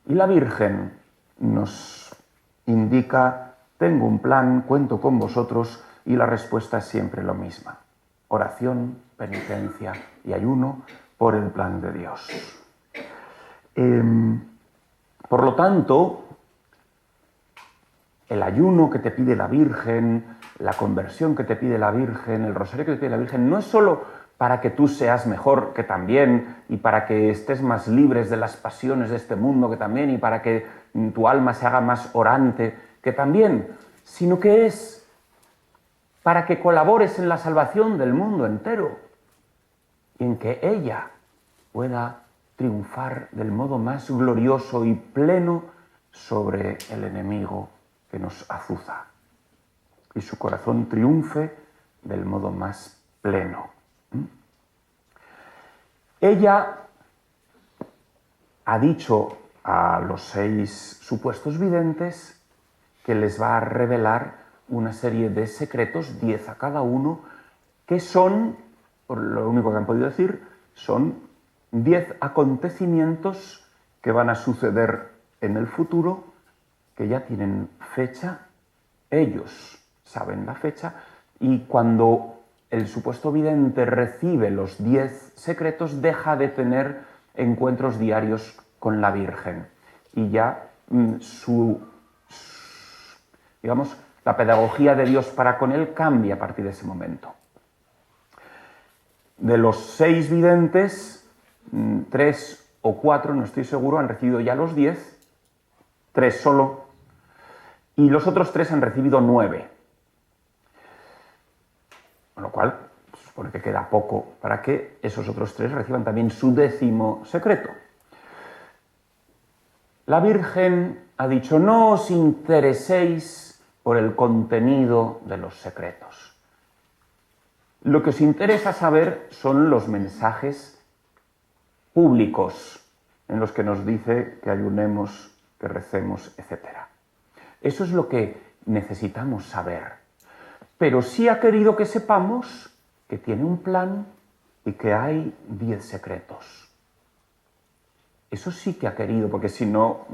Y la Virgen nos indica, tengo un plan, cuento con vosotros, y la respuesta es siempre la misma. Oración, penitencia y ayuno por el plan de Dios. Por lo tanto, el ayuno que te pide la Virgen, la conversión que te pide la Virgen, el rosario que te pide la Virgen, no es solo para que tú seas mejor, que también, y para que estés más libres de las pasiones de este mundo, que también, y para que tu alma se haga más orante, que también, sino que es para que colabores en la salvación del mundo entero y en que ella pueda triunfar del modo más glorioso y pleno sobre el enemigo que nos azuza. Y su corazón triunfe del modo más pleno. Ella ha dicho a los 6 supuestos videntes que les va a revelar una serie de secretos, 10 a cada uno, que son, por lo único que han podido decir, son 10 acontecimientos que van a suceder en el futuro, que ya tienen fecha, ellos saben la fecha, y cuando el supuesto vidente recibe los 10 secretos, deja de tener encuentros diarios con la Virgen. Y ya digamos, la pedagogía de Dios para con él cambia a partir de ese momento. De los 6 videntes, 3 o 4, no estoy seguro, han recibido ya los 10, 3 solo, y los otros 3 han recibido 9. Con lo cual, se supone que queda poco para que esos otros 3 reciban también su 10º secreto. La Virgen ha dicho, no os intereséis por el contenido de los secretos. Lo que os interesa saber son los mensajes públicos en los que nos dice que ayunemos, que recemos, etc. Eso es lo que necesitamos saber. Pero sí ha querido que sepamos que tiene un plan y que hay 10 secretos. Eso sí que ha querido, porque si no,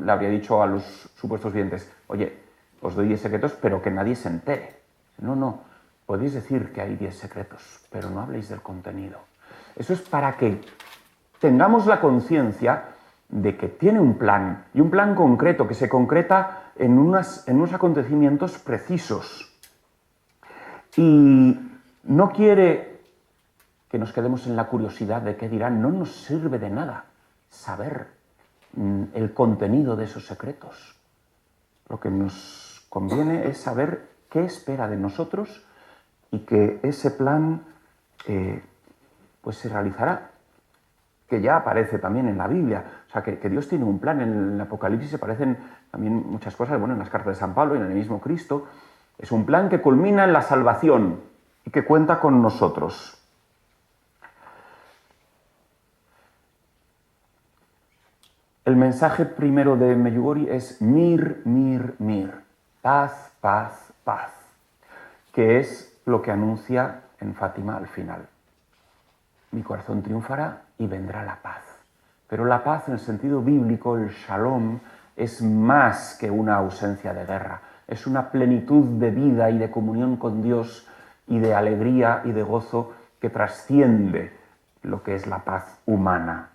le habría dicho a los supuestos videntes, oye, os doy 10 secretos, pero que nadie se entere. No, podéis decir que hay 10 secretos, pero no habléis del contenido. Eso es para que tengamos la conciencia de que tiene un plan, y un plan concreto, que se concreta en unos acontecimientos precisos. Y no quiere que nos quedemos en la curiosidad de qué dirán, no nos sirve de nada saber el contenido de esos secretos. Lo que nos conviene es saber qué espera de nosotros y que ese plan pues se realizará, que ya aparece también en la Biblia. O sea, que Dios tiene un plan. En el Apocalipsis aparecen también muchas cosas, bueno, en las cartas de San Pablo y en el mismo Cristo. Es un plan que culmina en la salvación y que cuenta con nosotros. El mensaje primero de Medjugorje es mir, mir, mir, paz, paz, paz, que es lo que anuncia en Fátima al final. Mi corazón triunfará y vendrá la paz. Pero la paz en el sentido bíblico, el shalom, es más que una ausencia de guerra. Es una plenitud de vida y de comunión con Dios y de alegría y de gozo que trasciende lo que es la paz humana.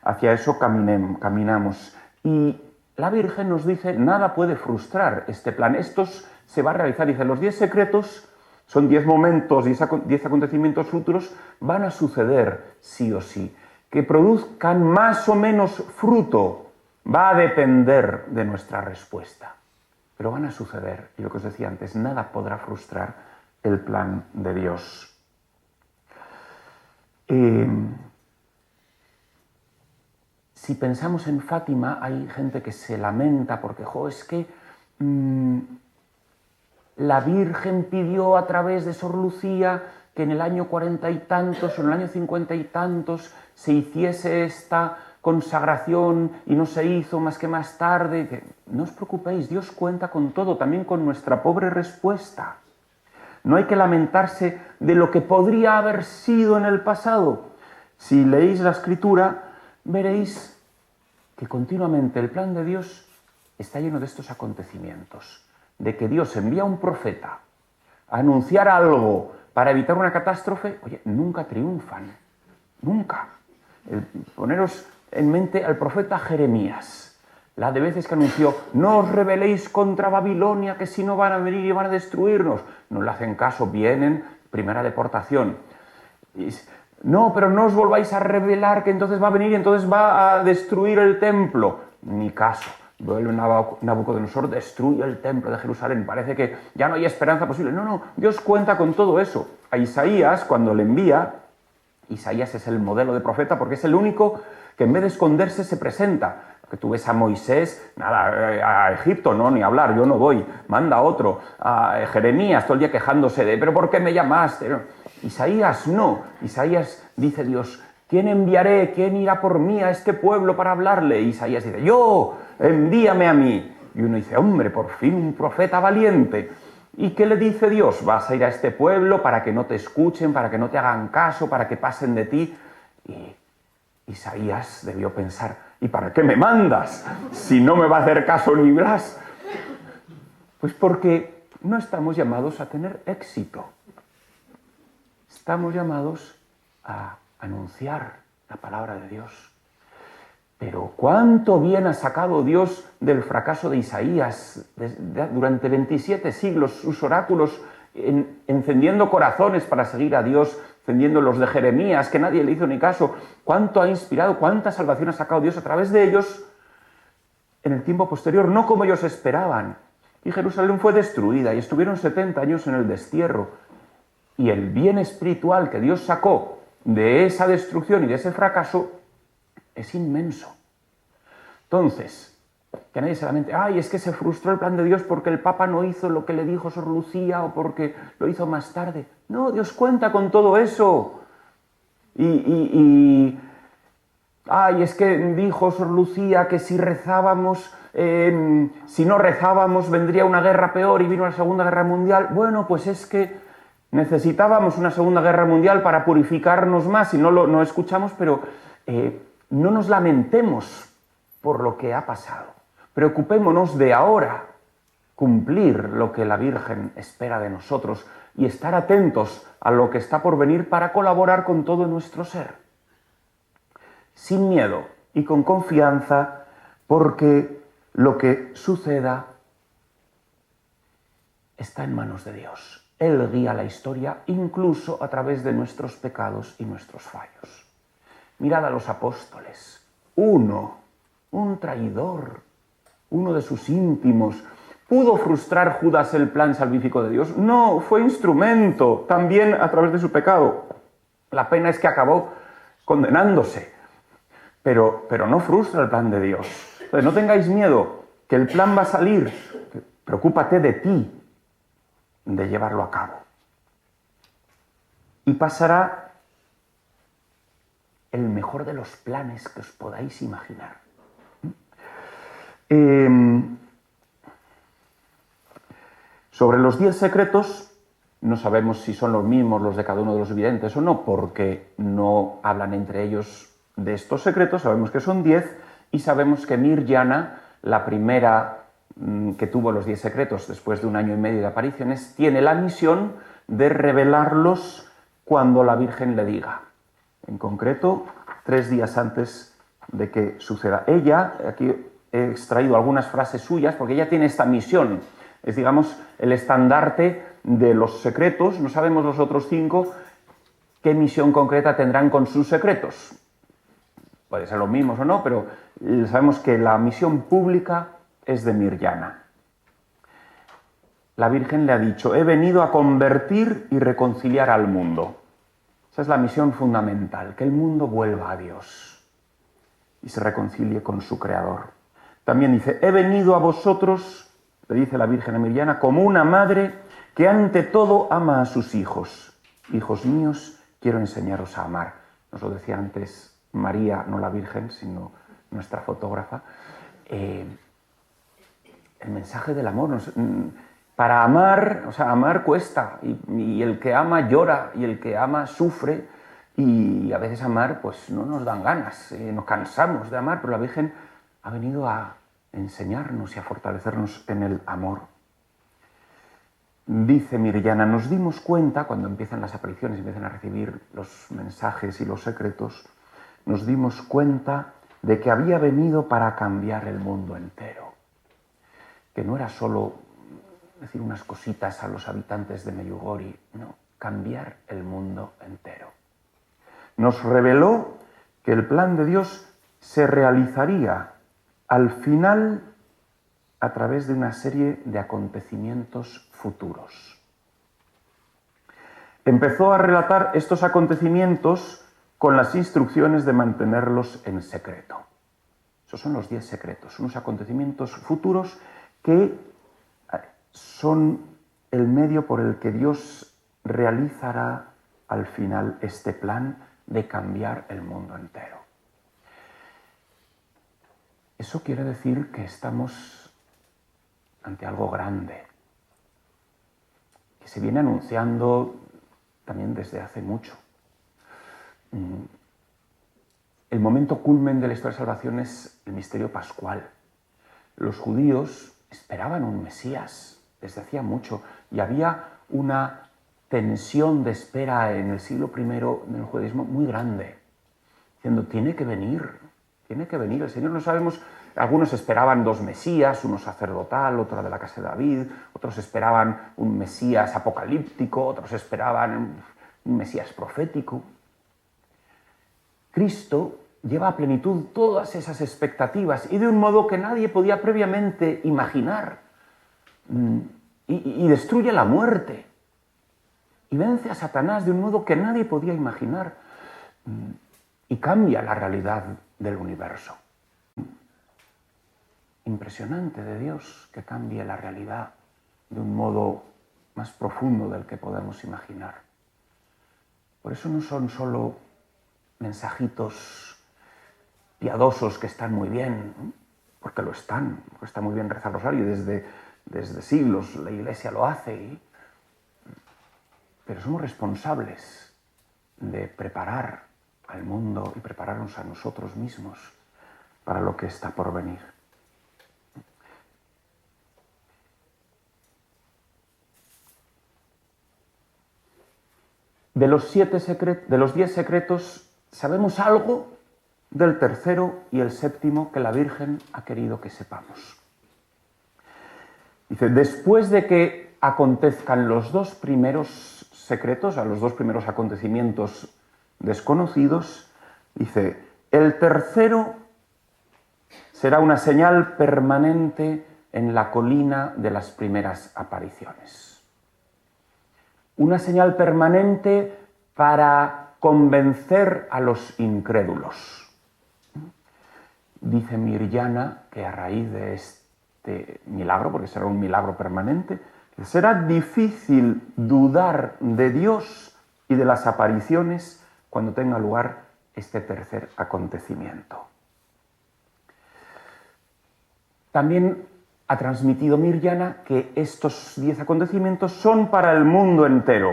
Hacia eso caminamos. Y la Virgen nos dice, nada puede frustrar este plan. Esto se va a realizar. Dice, los 10 secretos son 10 momentos, 10 acontecimientos futuros, van a suceder sí o sí. Que produzcan más o menos fruto va a depender de nuestra respuesta. Pero van a suceder. Y lo que os decía antes, nada podrá frustrar el plan de Dios. Si pensamos en Fátima, hay gente que se lamenta porque, es que la Virgen pidió a través de Sor Lucía que en el año 40 y tantos o en el año 50 y tantos se hiciese esta consagración y no se hizo más que más tarde. No os preocupéis, Dios cuenta con todo, también con nuestra pobre respuesta. No hay que lamentarse de lo que podría haber sido en el pasado. Si leéis la Escritura, veréis que continuamente el plan de Dios está lleno de estos acontecimientos, de que Dios envía a un profeta a anunciar algo para evitar una catástrofe. Oye, nunca triunfan, nunca. Poneros en mente al profeta Jeremías, la de veces que anunció, no os rebeléis contra Babilonia, que si no van a venir y van a destruirnos. No le hacen caso, vienen, primera deportación. No, pero no os volváis a rebelar, que entonces va a venir y entonces va a destruir el templo. Ni caso. Vuelve Nabucodonosor, destruye el templo de Jerusalén. Parece que ya no hay esperanza posible. No, Dios cuenta con todo eso. A Isaías, cuando le envía, Isaías es el modelo de profeta porque es el único que en vez de esconderse se presenta. Que tú ves a Moisés, nada, a Egipto no, ni hablar, yo no voy, manda a otro. A Jeremías todo el día quejándose de, ¿pero por qué me llamaste? Isaías no. Isaías dice Dios, ¿quién enviaré? ¿Quién irá por mí a este pueblo para hablarle? Isaías dice, yo, envíame a mí. Y uno dice, hombre, por fin un profeta valiente. ¿Y qué le dice Dios? Vas a ir a este pueblo para que no te escuchen, para que no te hagan caso, para que pasen de ti. Y Isaías debió pensar, ¿y para qué me mandas? Si no me va a hacer caso ni Blas. Pues porque no estamos llamados a tener éxito. Estamos llamados a anunciar la palabra de Dios. Pero ¿cuánto bien ha sacado Dios del fracaso de Isaías durante 27 siglos? Sus oráculos encendiendo corazones para seguir a Dios, encendiendo los de Jeremías, que nadie le hizo ni caso. ¿Cuánto ha inspirado, cuánta salvación ha sacado Dios a través de ellos en el tiempo posterior? No como ellos esperaban. Y Jerusalén fue destruida y estuvieron 70 años en el destierro. Y el bien espiritual que Dios sacó de esa destrucción y de ese fracaso es inmenso. Entonces, que nadie se lamente, es que se frustró el plan de Dios porque el Papa no hizo lo que le dijo Sor Lucía o porque lo hizo más tarde. No, Dios cuenta con todo eso. Es que dijo Sor Lucía que si rezábamos si no rezábamos vendría una guerra peor y vino la Segunda Guerra Mundial. Bueno, pues es que necesitábamos una Segunda Guerra Mundial para purificarnos más y no escuchamos, pero no nos lamentemos por lo que ha pasado. Preocupémonos de ahora cumplir lo que la Virgen espera de nosotros y estar atentos a lo que está por venir para colaborar con todo nuestro ser. Sin miedo y con confianza, porque lo que suceda está en manos de Dios. Él guía la historia incluso a través de nuestros pecados y nuestros fallos. Mirad a los apóstoles. Un traidor, uno de sus íntimos. ¿Pudo frustrar Judas el plan salvífico de Dios? No, fue instrumento también a través de su pecado. La pena es que acabó condenándose, pero no frustra el plan de Dios. Entonces, no tengáis miedo, que el plan va a salir. Preocúpate de ti, de llevarlo a cabo. Y pasará el mejor de los planes que os podáis imaginar. Sobre los 10 secretos, no sabemos si son los mismos los de cada uno de los videntes o no, porque no hablan entre ellos de estos secretos. Sabemos que son 10 y sabemos que Mirjana, la primera que tuvo los 10 secretos después de 1 año y medio de apariciones, tiene la misión de revelarlos cuando la Virgen le diga. En concreto, 3 días antes de que suceda. Ella, aquí he extraído algunas frases suyas, porque ella tiene esta misión. Es, digamos, el estandarte de los secretos. No sabemos los otros 5 qué misión concreta tendrán con sus secretos. Puede ser los mismos o no, pero sabemos que la misión pública es de Mirjana. La Virgen le ha dicho: he venido a convertir y reconciliar al mundo. Esa es la misión fundamental, que el mundo vuelva a Dios y se reconcilie con su Creador. También dice: he venido a vosotros, le dice la Virgen a Mirjana, como una madre que ante todo ama a sus hijos. Hijos míos, quiero enseñaros a amar. Nos lo decía antes María, no la Virgen, sino nuestra fotógrafa. El mensaje del amor. Para amar, o sea, amar cuesta, y el que ama llora, y el que ama sufre, y a veces amar, pues no nos dan ganas, nos cansamos de amar, pero la Virgen ha venido a enseñarnos y a fortalecernos en el amor. Dice Mirjana: nos dimos cuenta, cuando empiezan las apariciones, empiezan a recibir los mensajes y los secretos, nos dimos cuenta de que había venido para cambiar el mundo entero, que no era solo decir unas cositas a los habitantes de Medjugorje, no, cambiar el mundo entero. Nos reveló que el plan de Dios se realizaría al final a través de una serie de acontecimientos futuros. Empezó a relatar estos acontecimientos con las instrucciones de mantenerlos en secreto. Esos son los 10 secretos, unos acontecimientos futuros que son el medio por el que Dios realizará al final este plan de cambiar el mundo entero. Eso quiere decir que estamos ante algo grande, que se viene anunciando también desde hace mucho. El momento culmen de la historia de salvación es el misterio pascual. Los judíos esperaban un Mesías desde hacía mucho, y había una tensión de espera en el siglo I del judaísmo muy grande, diciendo: tiene que venir el Señor. No sabemos, algunos esperaban 2 Mesías, uno sacerdotal, otro de la casa de David, otros esperaban un Mesías apocalíptico, otros esperaban un Mesías profético. Cristo lleva a plenitud todas esas expectativas, y de un modo que nadie podía previamente imaginar. Y destruye la muerte y vence a Satanás de un modo que nadie podía imaginar, y cambia la realidad del universo. Impresionante de Dios que cambie la realidad de un modo más profundo del que podemos imaginar. Por eso no son solo mensajitos piadosos que están muy bien, porque lo están, porque está muy bien rezar rosario, desde siglos la Iglesia lo hace, pero somos responsables de preparar al mundo y prepararnos a nosotros mismos para lo que está por venir. De los 10 secretos, sabemos algo del tercero y el séptimo que la Virgen ha querido que sepamos. Dice, después de que acontezcan los 2 primeros secretos, a los 2 primeros acontecimientos desconocidos, dice, el tercero será una señal permanente en la colina de las primeras apariciones. Una señal permanente para convencer a los incrédulos. Dice Mirjana que a raíz de este milagro, porque será un milagro permanente, será difícil dudar de Dios y de las apariciones cuando tenga lugar este tercer acontecimiento. También ha transmitido Mirjana que estos 10 acontecimientos son para el mundo entero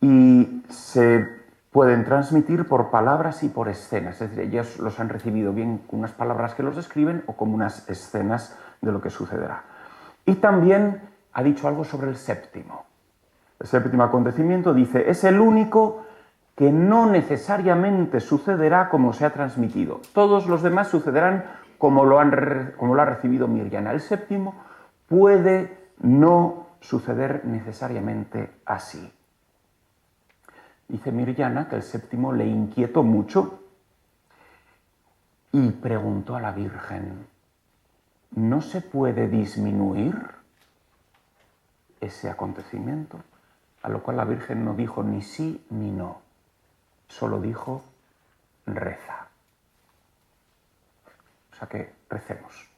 y se pueden transmitir por palabras y por escenas, es decir, ellos los han recibido bien con unas palabras que los describen o como unas escenas de lo que sucederá. Y también ha dicho algo sobre el séptimo. El séptimo acontecimiento dice, es el único que no necesariamente sucederá como se ha transmitido. Todos los demás sucederán como lo ha recibido Mirjana. El séptimo puede no suceder necesariamente así. Dice Mirjana que el séptimo le inquietó mucho y preguntó a la Virgen, ¿no se puede disminuir ese acontecimiento? A lo cual la Virgen no dijo ni sí ni no, solo dijo reza. O sea que recemos.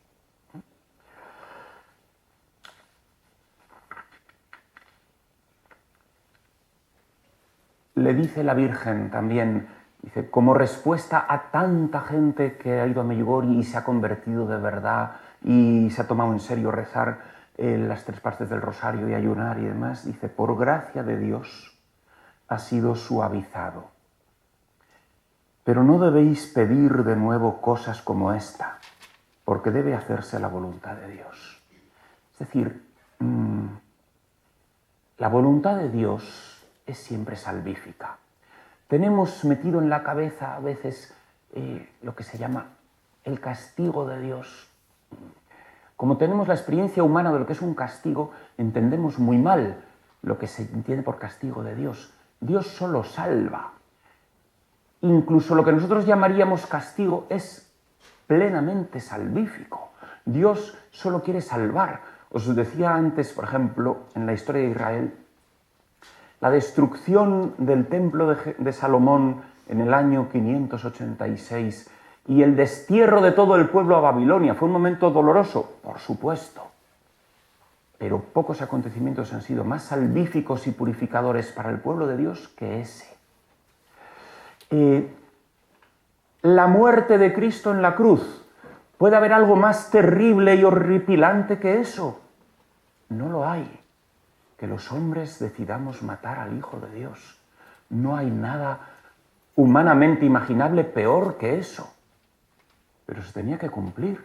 Le dice la Virgen también, dice, como respuesta a tanta gente que ha ido a Medjugorje y se ha convertido de verdad y se ha tomado en serio rezar las 3 partes del rosario y ayunar y demás, dice, por gracia de Dios ha sido suavizado. Pero no debéis pedir de nuevo cosas como esta, porque debe hacerse la voluntad de Dios. Es decir, la voluntad de Dios es siempre salvífica. Tenemos metido en la cabeza a veces lo que se llama el castigo de Dios. Como tenemos la experiencia humana de lo que es un castigo, entendemos muy mal lo que se entiende por castigo de Dios. Dios solo salva. Incluso lo que nosotros llamaríamos castigo es plenamente salvífico. Dios solo quiere salvar. Os decía antes, por ejemplo, en la historia de Israel, la destrucción del templo de Salomón en el año 586 y el destierro de todo el pueblo a Babilonia. Fue un momento doloroso, por supuesto, pero pocos acontecimientos han sido más salvíficos y purificadores para el pueblo de Dios que ese. La muerte de Cristo en la cruz. ¿Puede haber algo más terrible y horripilante que eso? No lo hay. Que los hombres decidamos matar al Hijo de Dios. No hay nada humanamente imaginable peor que eso. Pero se tenía que cumplir.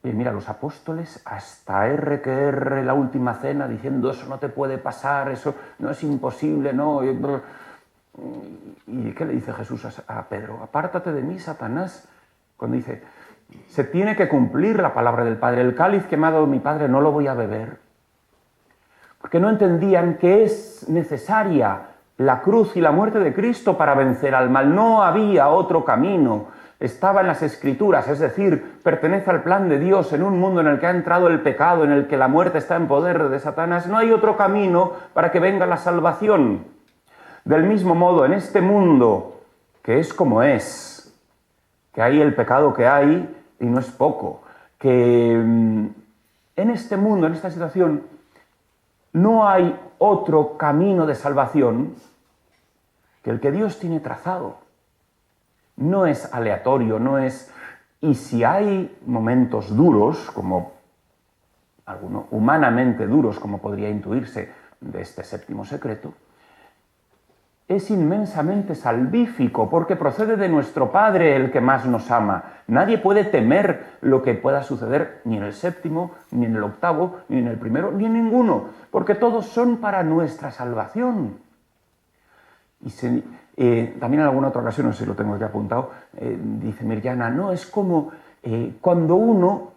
Y mira, los apóstoles, hasta R que R, la última cena, diciendo eso no te puede pasar, eso no es imposible, no. ¿Y qué le dice Jesús a Pedro? Apártate de mí, Satanás. Cuando dice, se tiene que cumplir la palabra del Padre. El cáliz que me ha dado mi Padre no lo voy a beber. Porque no entendían que es necesaria la cruz y la muerte de Cristo para vencer al mal. No había otro camino. Estaba en las Escrituras, es decir, pertenece al plan de Dios en un mundo en el que ha entrado el pecado, en el que la muerte está en poder de Satanás. No hay otro camino para que venga la salvación. Del mismo modo, en este mundo, que es como es, que hay el pecado que hay, y no es poco, que en este mundo, en esta situación, no hay otro camino de salvación que el que Dios tiene trazado. No es aleatorio, no es Y si hay momentos duros, como algunos humanamente duros, como podría intuirse de este séptimo secreto, es inmensamente salvífico, porque procede de nuestro Padre, el que más nos ama. Nadie puede temer lo que pueda suceder ni en el séptimo, ni en el octavo, ni en el primero, ni en ninguno, porque todos son para nuestra salvación. Y también en alguna otra ocasión, no sé si lo tengo aquí apuntado, dice Mirjana, no, es como cuando uno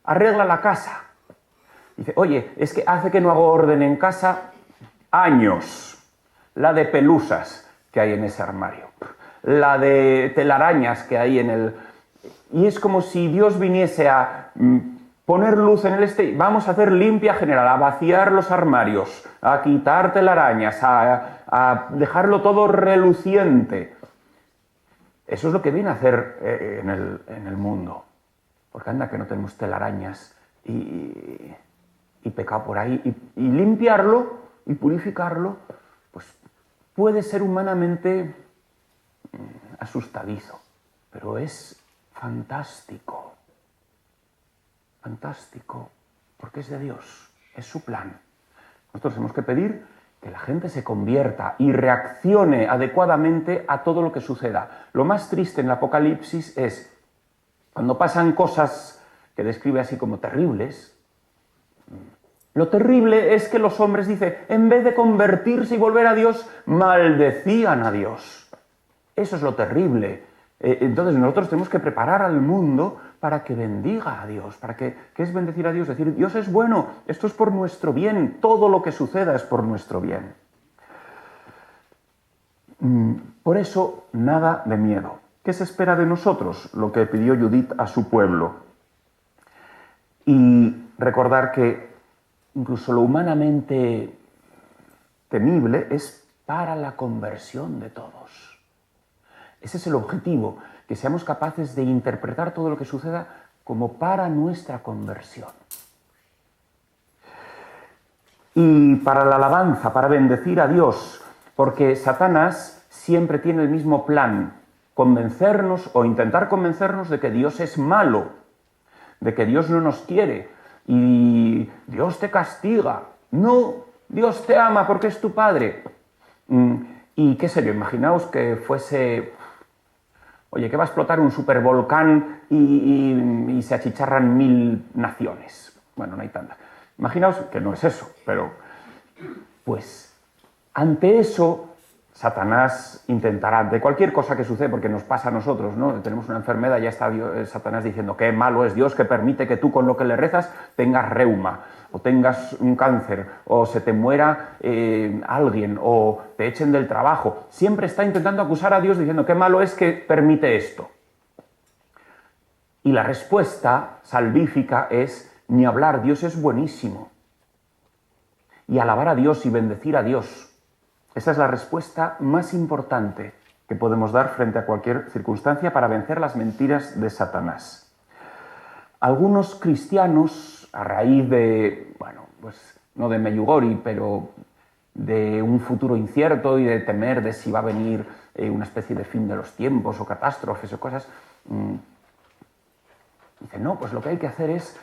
arregla la casa. Dice, oye, es que hace que no hago orden en casa años. La de pelusas que hay en ese armario, la de telarañas que hay en el... Y es como si Dios viniese a poner luz en el vamos a hacer limpia general, a vaciar los armarios, a quitar telarañas, a dejarlo todo reluciente. Eso es lo que viene a hacer en el mundo. Porque anda que no tenemos telarañas y pecado por ahí. Y limpiarlo y purificarlo, pues puede ser humanamente asustadizo, pero es fantástico. Fantástico, porque es de Dios, es su plan. Nosotros tenemos que pedir que la gente se convierta y reaccione adecuadamente a todo lo que suceda. Lo más triste en el Apocalipsis es cuando pasan cosas que describe así como terribles. Lo terrible es que los hombres, dice, en vez de convertirse y volver a Dios, maldecían a Dios. Eso es lo terrible. Entonces nosotros tenemos que preparar al mundo para que bendiga a Dios. ¿Qué es bendecir a Dios? Decir, Dios es bueno, esto es por nuestro bien, todo lo que suceda es por nuestro bien. Por eso, nada de miedo. ¿Qué se espera de nosotros? Lo que pidió Judith a su pueblo. Y recordar que incluso lo humanamente temible es para la conversión de todos. Ese es el objetivo, que seamos capaces de interpretar todo lo que suceda como para nuestra conversión. Y para la alabanza, para bendecir a Dios, porque Satanás siempre tiene el mismo plan, convencernos o intentar convencernos de que Dios es malo, de que Dios no nos quiere, y Dios te castiga. No, Dios te ama porque es tu Padre. Y qué sé yo, imaginaos que fuese, oye, que va a explotar un supervolcán y se achicharran 1000 naciones. Bueno, no hay tantas. Imaginaos que no es eso, pero pues ante eso Satanás intentará, de cualquier cosa que sucede, porque nos pasa a nosotros, ¿no? Tenemos una enfermedad, ya está Satanás diciendo qué malo es Dios que permite que tú con lo que le rezas tengas reuma, o tengas un cáncer, o se te muera alguien, o te echen del trabajo. Siempre está intentando acusar a Dios diciendo qué malo es que permite esto. Y la respuesta salvífica es ni hablar, Dios es buenísimo. Y alabar a Dios y bendecir a Dios. Esa es la respuesta más importante que podemos dar frente a cualquier circunstancia para vencer las mentiras de Satanás. Algunos cristianos, a raíz de, bueno, pues no de Medjugorje, pero de un futuro incierto y de temer de si va a venir una especie de fin de los tiempos o catástrofes o cosas, dicen, no, pues lo que hay que hacer es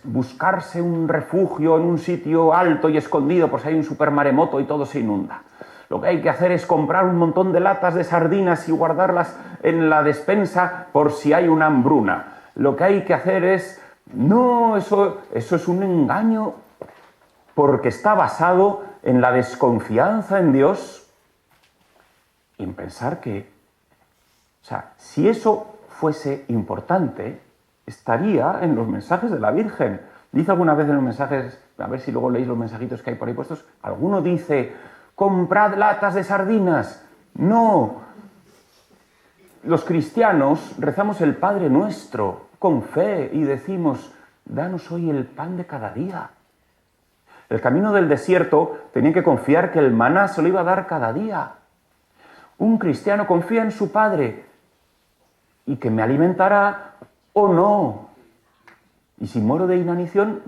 buscarse un refugio en un sitio alto y escondido, pues hay un supermaremoto y todo se inunda. Lo que hay que hacer es comprar un montón de latas de sardinas y guardarlas en la despensa por si hay una hambruna. Lo que hay que hacer es... No, eso es un engaño porque está basado en la desconfianza en Dios y en pensar que... O sea, si eso fuese importante, estaría en los mensajes de la Virgen. Dice alguna vez en los mensajes, a ver si luego leéis los mensajitos que hay por ahí puestos, alguno dice... comprad latas de sardinas. No. Los cristianos rezamos el Padre Nuestro con fe y decimos, danos hoy el pan de cada día. El camino del desierto tenía que confiar que el maná se lo iba a dar cada día. Un cristiano confía en su Padre y que me alimentará o no. Y si muero de inanición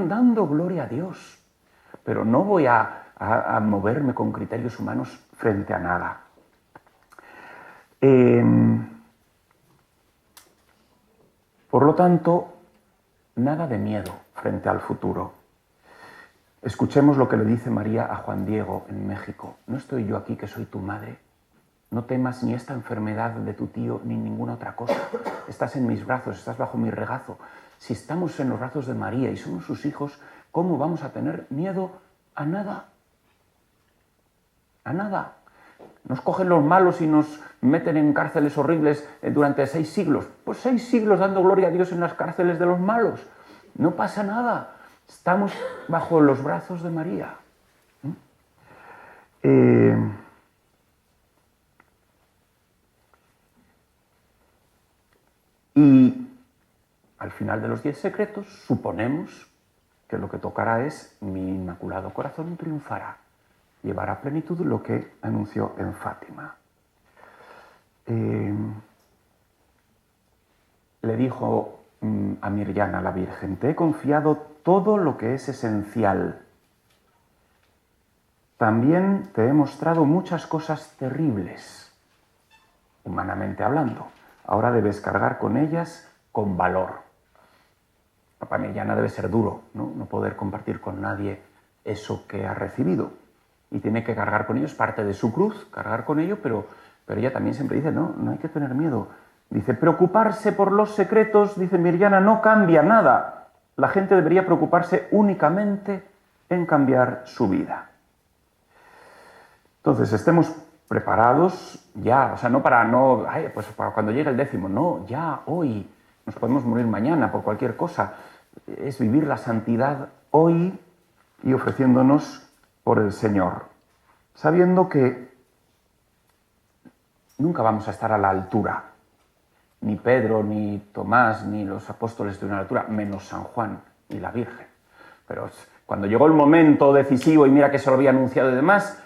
dando gloria a Dios. Pero no voy a moverme con criterios humanos frente a nada. Por lo tanto, nada de miedo frente al futuro. Escuchemos lo que le dice María a Juan Diego en México. ¿No estoy yo aquí que soy tu madre? No temas ni esta enfermedad de tu tío ni ninguna otra cosa. Estás en mis brazos, estás bajo mi regazo. Si estamos en los brazos de María y somos sus hijos, ¿cómo vamos a tener miedo a nada? A nada. Nos cogen los malos y nos meten en cárceles horribles durante 6 siglos. Pues 6 siglos dando gloria a Dios en las cárceles de los malos. No pasa nada. Estamos bajo los brazos de María. Y al final de los 10 secretos, suponemos que lo que tocará es mi inmaculado corazón triunfará. Llevará a plenitud lo que anunció en Fátima. Le dijo a Mirjana, la Virgen, te he confiado todo lo que es esencial. También te he mostrado muchas cosas terribles, humanamente hablando. Ahora debes cargar con ellas con valor. Para Mirjana debe ser duro, ¿no? No poder compartir con nadie eso que ha recibido. Y tiene que cargar con ello, es parte de su cruz, cargar con ello, pero ella también siempre dice, no hay que tener miedo. Dice, preocuparse por los secretos, dice Mirjana, no cambia nada. La gente debería preocuparse únicamente en cambiar su vida. Entonces, estemos preparados ya, o sea, no para cuando llegue el 10º, no, ya, hoy. Nos podemos morir mañana por cualquier cosa. Es vivir la santidad hoy y ofreciéndonos por el Señor, sabiendo que nunca vamos a estar a la altura. Ni Pedro, ni Tomás, ni los apóstoles estuvieron a la altura, menos San Juan y la Virgen. Pero cuando llegó el momento decisivo y mira que se lo había anunciado y demás,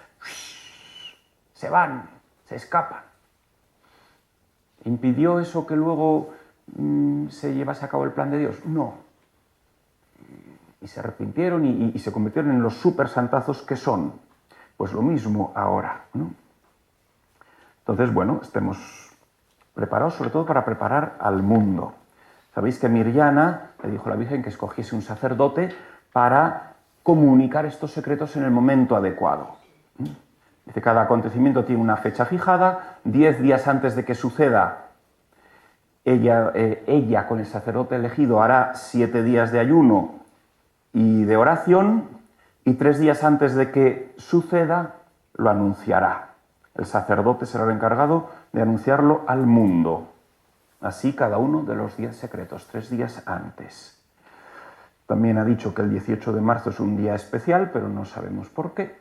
se van, se escapan. ¿Impidió eso que luego se llevase a cabo el plan de Dios? No. Y se arrepintieron y se convirtieron en los súper santazos que son. Pues lo mismo ahora, ¿no? Entonces, bueno, estemos preparados sobre todo para preparar al mundo. Sabéis que Mirjana le dijo a la Virgen que escogiese un sacerdote para comunicar estos secretos en el momento adecuado. Dice, cada acontecimiento tiene una fecha fijada, 10 días antes de que suceda, ella con el sacerdote elegido hará 7 días de ayuno y de oración, y 3 días antes de que suceda, lo anunciará. El sacerdote será el encargado de anunciarlo al mundo. Así cada uno de los 10 secretos, 3 días antes. También ha dicho que el 18 de marzo es un día especial, pero no sabemos por qué.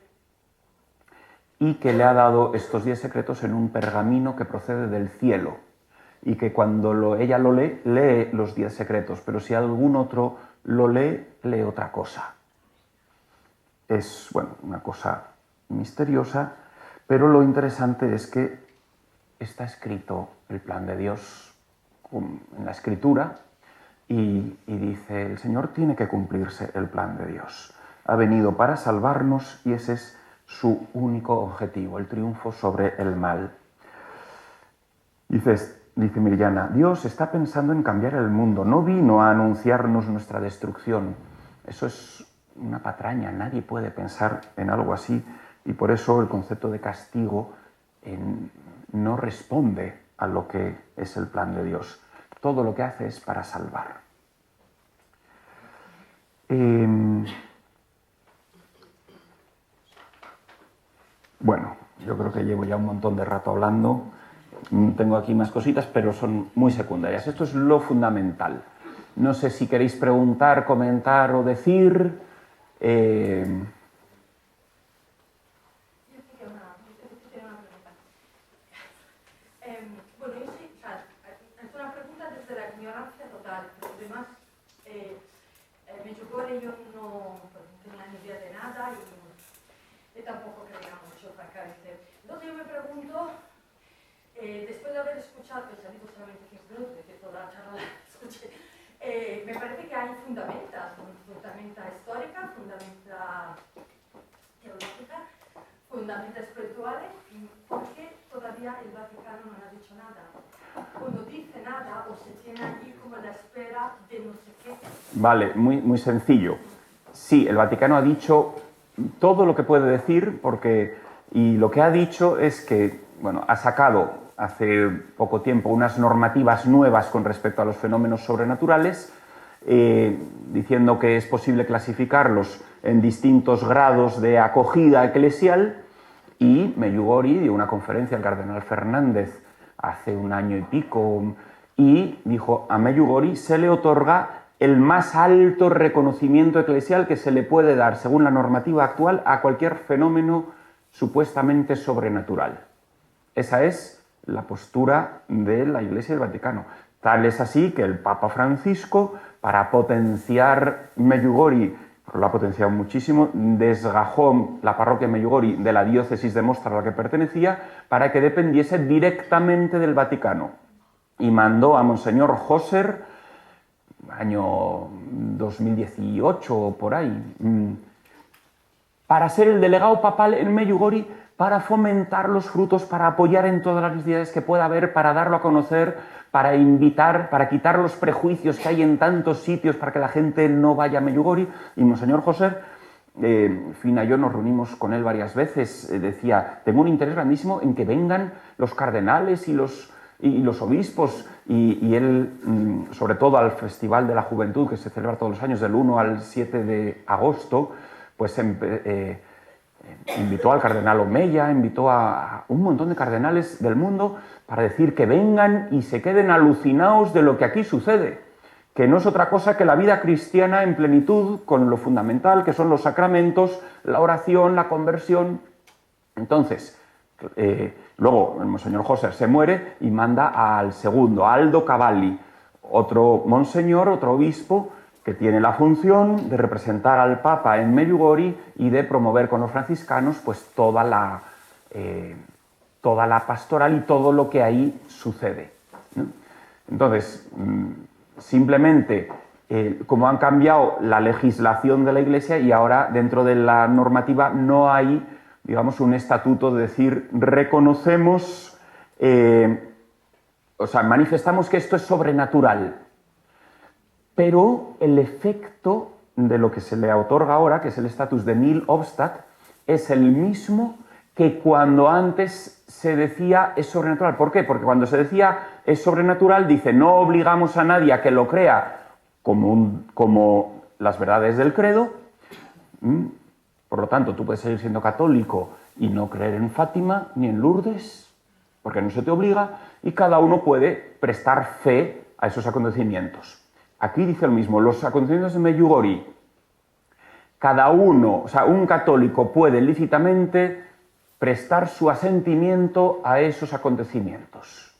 Y que le ha dado estos 10 secretos en un pergamino que procede del cielo. Y que cuando ella lo lee, lee los 10 secretos, pero si algún otro lo lee, lee otra cosa. Es, bueno, una cosa misteriosa, pero lo interesante es que está escrito el plan de Dios en la Escritura y dice, el Señor tiene que cumplirse el plan de Dios. Ha venido para salvarnos y ese es su único objetivo, el triunfo sobre el mal. Dice Mirjana, Dios está pensando en cambiar el mundo, no vino a anunciarnos nuestra destrucción. Eso es una patraña, nadie puede pensar en algo así y por eso el concepto de castigo no responde a lo que es el plan de Dios. Todo lo que hace es para salvar. Bueno, yo creo que llevo ya un montón de rato hablando. Tengo aquí más cositas, pero son muy secundarias. Esto es lo fundamental. No sé si queréis preguntar, comentar o decir. Bueno, yo sí, o sea, es una pregunta desde la ignorancia total, pero además Medjugorje yo no tenía ni idea de nada y tampoco creía mucho, francamente. Entonces yo me pregunto, después de haber escuchado, he salido solamente 15 minutos, de que toda la charla la escuché, me parece que hay fundamenta histórica, fundamenta teológica, fundamenta espirituales, y ¿por qué todavía el Vaticano no ha dicho nada? Cuando dice nada o se tiene allí como la espera Vale, muy sencillo. Sí, el Vaticano ha dicho todo lo que puede decir, y lo que ha dicho es que, bueno, ha sacado hace poco tiempo unas normativas nuevas con respecto a los fenómenos sobrenaturales, diciendo que es posible clasificarlos en distintos grados de acogida eclesial, y Medjugorje dio una conferencia al cardenal Fernández hace un año y pico y dijo: a Medjugorje se le otorga el más alto reconocimiento eclesial que se le puede dar, según la normativa actual, a cualquier fenómeno supuestamente sobrenatural. Esa es la postura de la Iglesia del Vaticano. Tal es así que el Papa Francisco, para potenciar Medjugorje, lo ha potenciado muchísimo, desgajó la parroquia Medjugorje de la diócesis de Móstar a la que pertenecía para que dependiese directamente del Vaticano. Y mandó a Monseñor Hauser, año 2018 o por ahí, para ser el delegado papal en Medjugorje, para fomentar los frutos, para apoyar en todas las necesidades que pueda haber, para darlo a conocer, para invitar, para quitar los prejuicios que hay en tantos sitios para que la gente no vaya a Medjugorje. Y Monseñor Hauser, Fina y yo nos reunimos con él varias veces, decía: tengo un interés grandísimo en que vengan los cardenales y los obispos, y él, sobre todo al Festival de la Juventud, que se celebra todos los años, del 1 al 7 de agosto, pues invitó al cardenal Omeya, invitó a un montón de cardenales del mundo para decir que vengan y se queden alucinados de lo que aquí sucede, que no es otra cosa que la vida cristiana en plenitud, con lo fundamental que son los sacramentos, la oración, la conversión. Entonces, luego el Monseñor Hauser se muere y manda al segundo, a Aldo Cavalli, otro monseñor, otro obispo, que tiene la función de representar al Papa en Medjugorje y de promover con los franciscanos pues toda la pastoral y todo lo que ahí sucede, ¿no? Entonces, simplemente, como han cambiado la legislación de la Iglesia y ahora dentro de la normativa no hay, digamos, un estatuto de decir reconocemos, o sea, manifestamos que esto es sobrenatural. Pero el efecto de lo que se le otorga ahora, que es el estatus de nil obstat, es el mismo que cuando antes se decía es sobrenatural. ¿Por qué? Porque cuando se decía es sobrenatural, dice no obligamos a nadie a que lo crea como las verdades del credo. Por lo tanto, tú puedes seguir siendo católico y no creer en Fátima ni en Lourdes, porque no se te obliga, y cada uno puede prestar fe a esos acontecimientos. Aquí dice lo mismo, los acontecimientos de Medjugorje, cada uno, o sea, un católico puede lícitamente prestar su asentimiento a esos acontecimientos.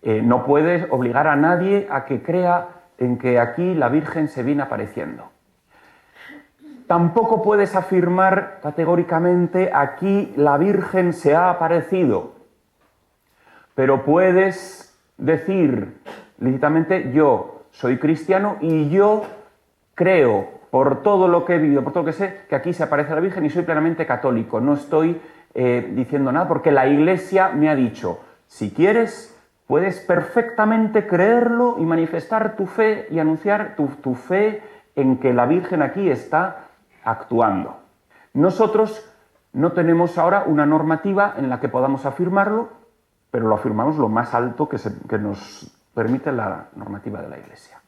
No puedes obligar a nadie a que crea en que aquí la Virgen se viene apareciendo. Tampoco puedes afirmar categóricamente aquí la Virgen se ha aparecido, pero puedes decir lícitamente yo soy cristiano y yo creo, por todo lo que he vivido, por todo lo que sé, que aquí se aparece la Virgen y soy plenamente católico. No estoy diciendo nada porque la Iglesia me ha dicho, si quieres, puedes perfectamente creerlo y manifestar tu fe y anunciar tu fe en que la Virgen aquí está actuando. Nosotros no tenemos ahora una normativa en la que podamos afirmarlo, pero lo afirmamos lo más alto que nos permite la normativa de la Iglesia.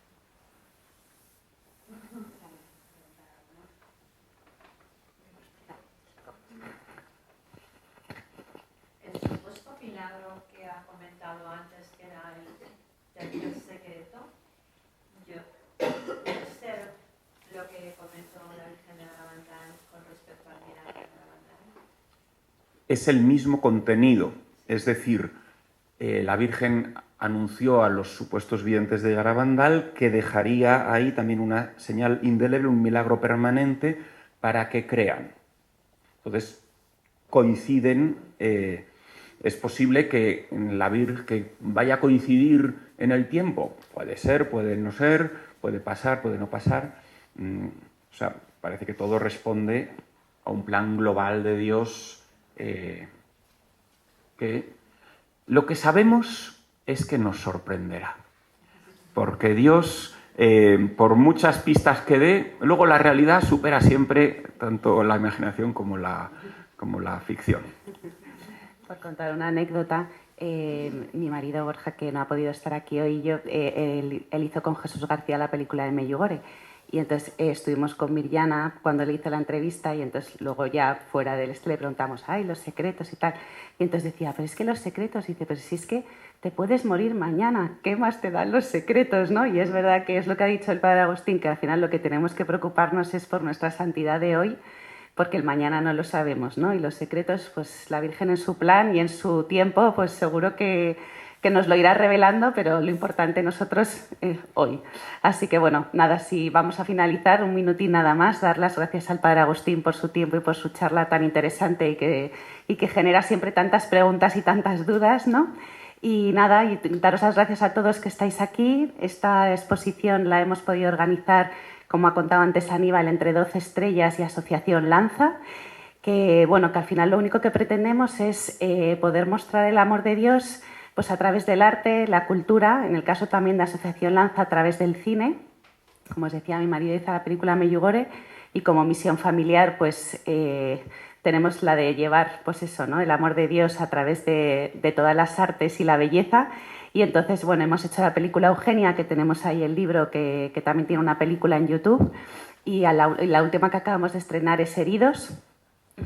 El supuesto milagro que ha comentado antes, que era el del secreto, puede ser lo que comentó la Virgen de Garabandal con respecto al milagro de Garabandal. Es el mismo contenido, es decir, la Virgen anunció a los supuestos videntes de Garabandal que dejaría ahí también una señal indeleble, un milagro permanente para que crean. Entonces, coinciden, es posible que la Virgen que vaya a coincidir en el tiempo, puede ser, puede no ser, puede pasar, puede no pasar, o sea, parece que todo responde a un plan global de Dios que lo que sabemos es que nos sorprenderá, porque Dios por muchas pistas que dé, luego la realidad supera siempre tanto la imaginación como la ficción. Por contar una anécdota, mi marido Borja, que no ha podido estar aquí hoy, él hizo con Jesús García la película de Medjugorje. Y entonces estuvimos con Mirjana cuando le hizo la entrevista y entonces luego ya fuera del le preguntamos, ay, los secretos y tal. Y entonces decía, pero es que los secretos, y dice, pero si es que te puedes morir mañana, ¿qué más te dan los secretos, no? Y es verdad que es lo que ha dicho el padre Agustín, que al final lo que tenemos que preocuparnos es por nuestra santidad de hoy, porque el mañana no lo sabemos, ¿no? Y los secretos, pues la Virgen en su plan y en su tiempo, pues seguro que nos lo irá revelando, pero lo importante nosotros hoy. Así que bueno, nada, si vamos a finalizar, un minutín nada más, dar las gracias al padre Agustín por su tiempo y por su charla tan interesante y que genera siempre tantas preguntas y tantas dudas, ¿no? Y nada, y daros las gracias a todos que estáis aquí. Esta exposición la hemos podido organizar, como ha contado antes Aníbal, entre 12 Estrellas y Asociación Lanza, que bueno, que al final lo único que pretendemos es poder mostrar el amor de Dios pues a través del arte, la cultura, en el caso también de Asociación Lanza a través del cine. Como os decía, mi marido hizo la película Medjugorje y como misión familiar pues tenemos la de llevar pues eso, ¿no? El amor de Dios a través de todas las artes y la belleza. Y entonces, bueno, hemos hecho la película Eugenia, que tenemos ahí el libro, que también tiene una película en YouTube. Y la última que acabamos de estrenar es Heridos,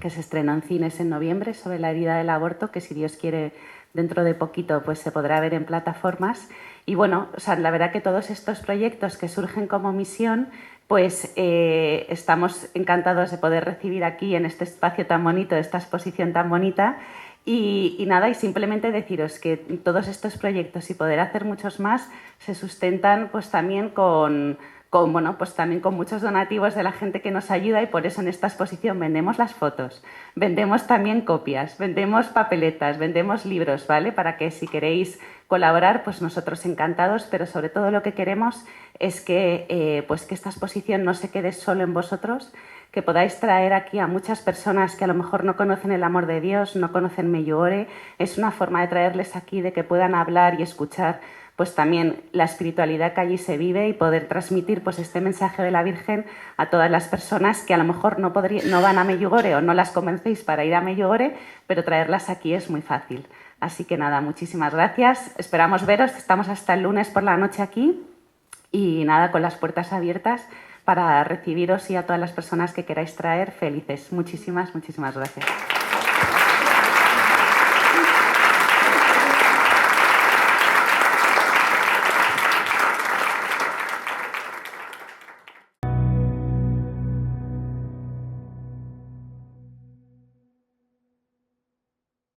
que se estrenó en cines en noviembre, sobre la herida del aborto, que si Dios quiere dentro de poquito pues se podrá ver en plataformas. Y bueno, o sea, la verdad que todos estos proyectos que surgen como misión, pues estamos encantados de poder recibir aquí en este espacio tan bonito, esta exposición tan bonita. Y nada, y simplemente deciros que todos estos proyectos y poder hacer muchos más se sustentan pues también con muchos donativos de la gente que nos ayuda, y por eso en esta exposición vendemos las fotos, vendemos también copias, vendemos papeletas, vendemos libros, ¿vale? Para que si queréis colaborar, pues nosotros encantados, pero sobre todo lo que queremos es que esta exposición no se quede solo en vosotros, que podáis traer aquí a muchas personas que a lo mejor no conocen el amor de Dios, no conocen Medjugorje. Es una forma de traerles aquí, de que puedan hablar y escuchar pues también la espiritualidad que allí se vive y poder transmitir pues este mensaje de la Virgen a todas las personas que a lo mejor no van a Medjugorje o no las convencéis para ir a Medjugorje, pero traerlas aquí es muy fácil. Así que nada, muchísimas gracias. Esperamos veros, estamos hasta el lunes por la noche aquí y nada, con las puertas abiertas para recibiros y a todas las personas que queráis traer felices. Muchísimas gracias.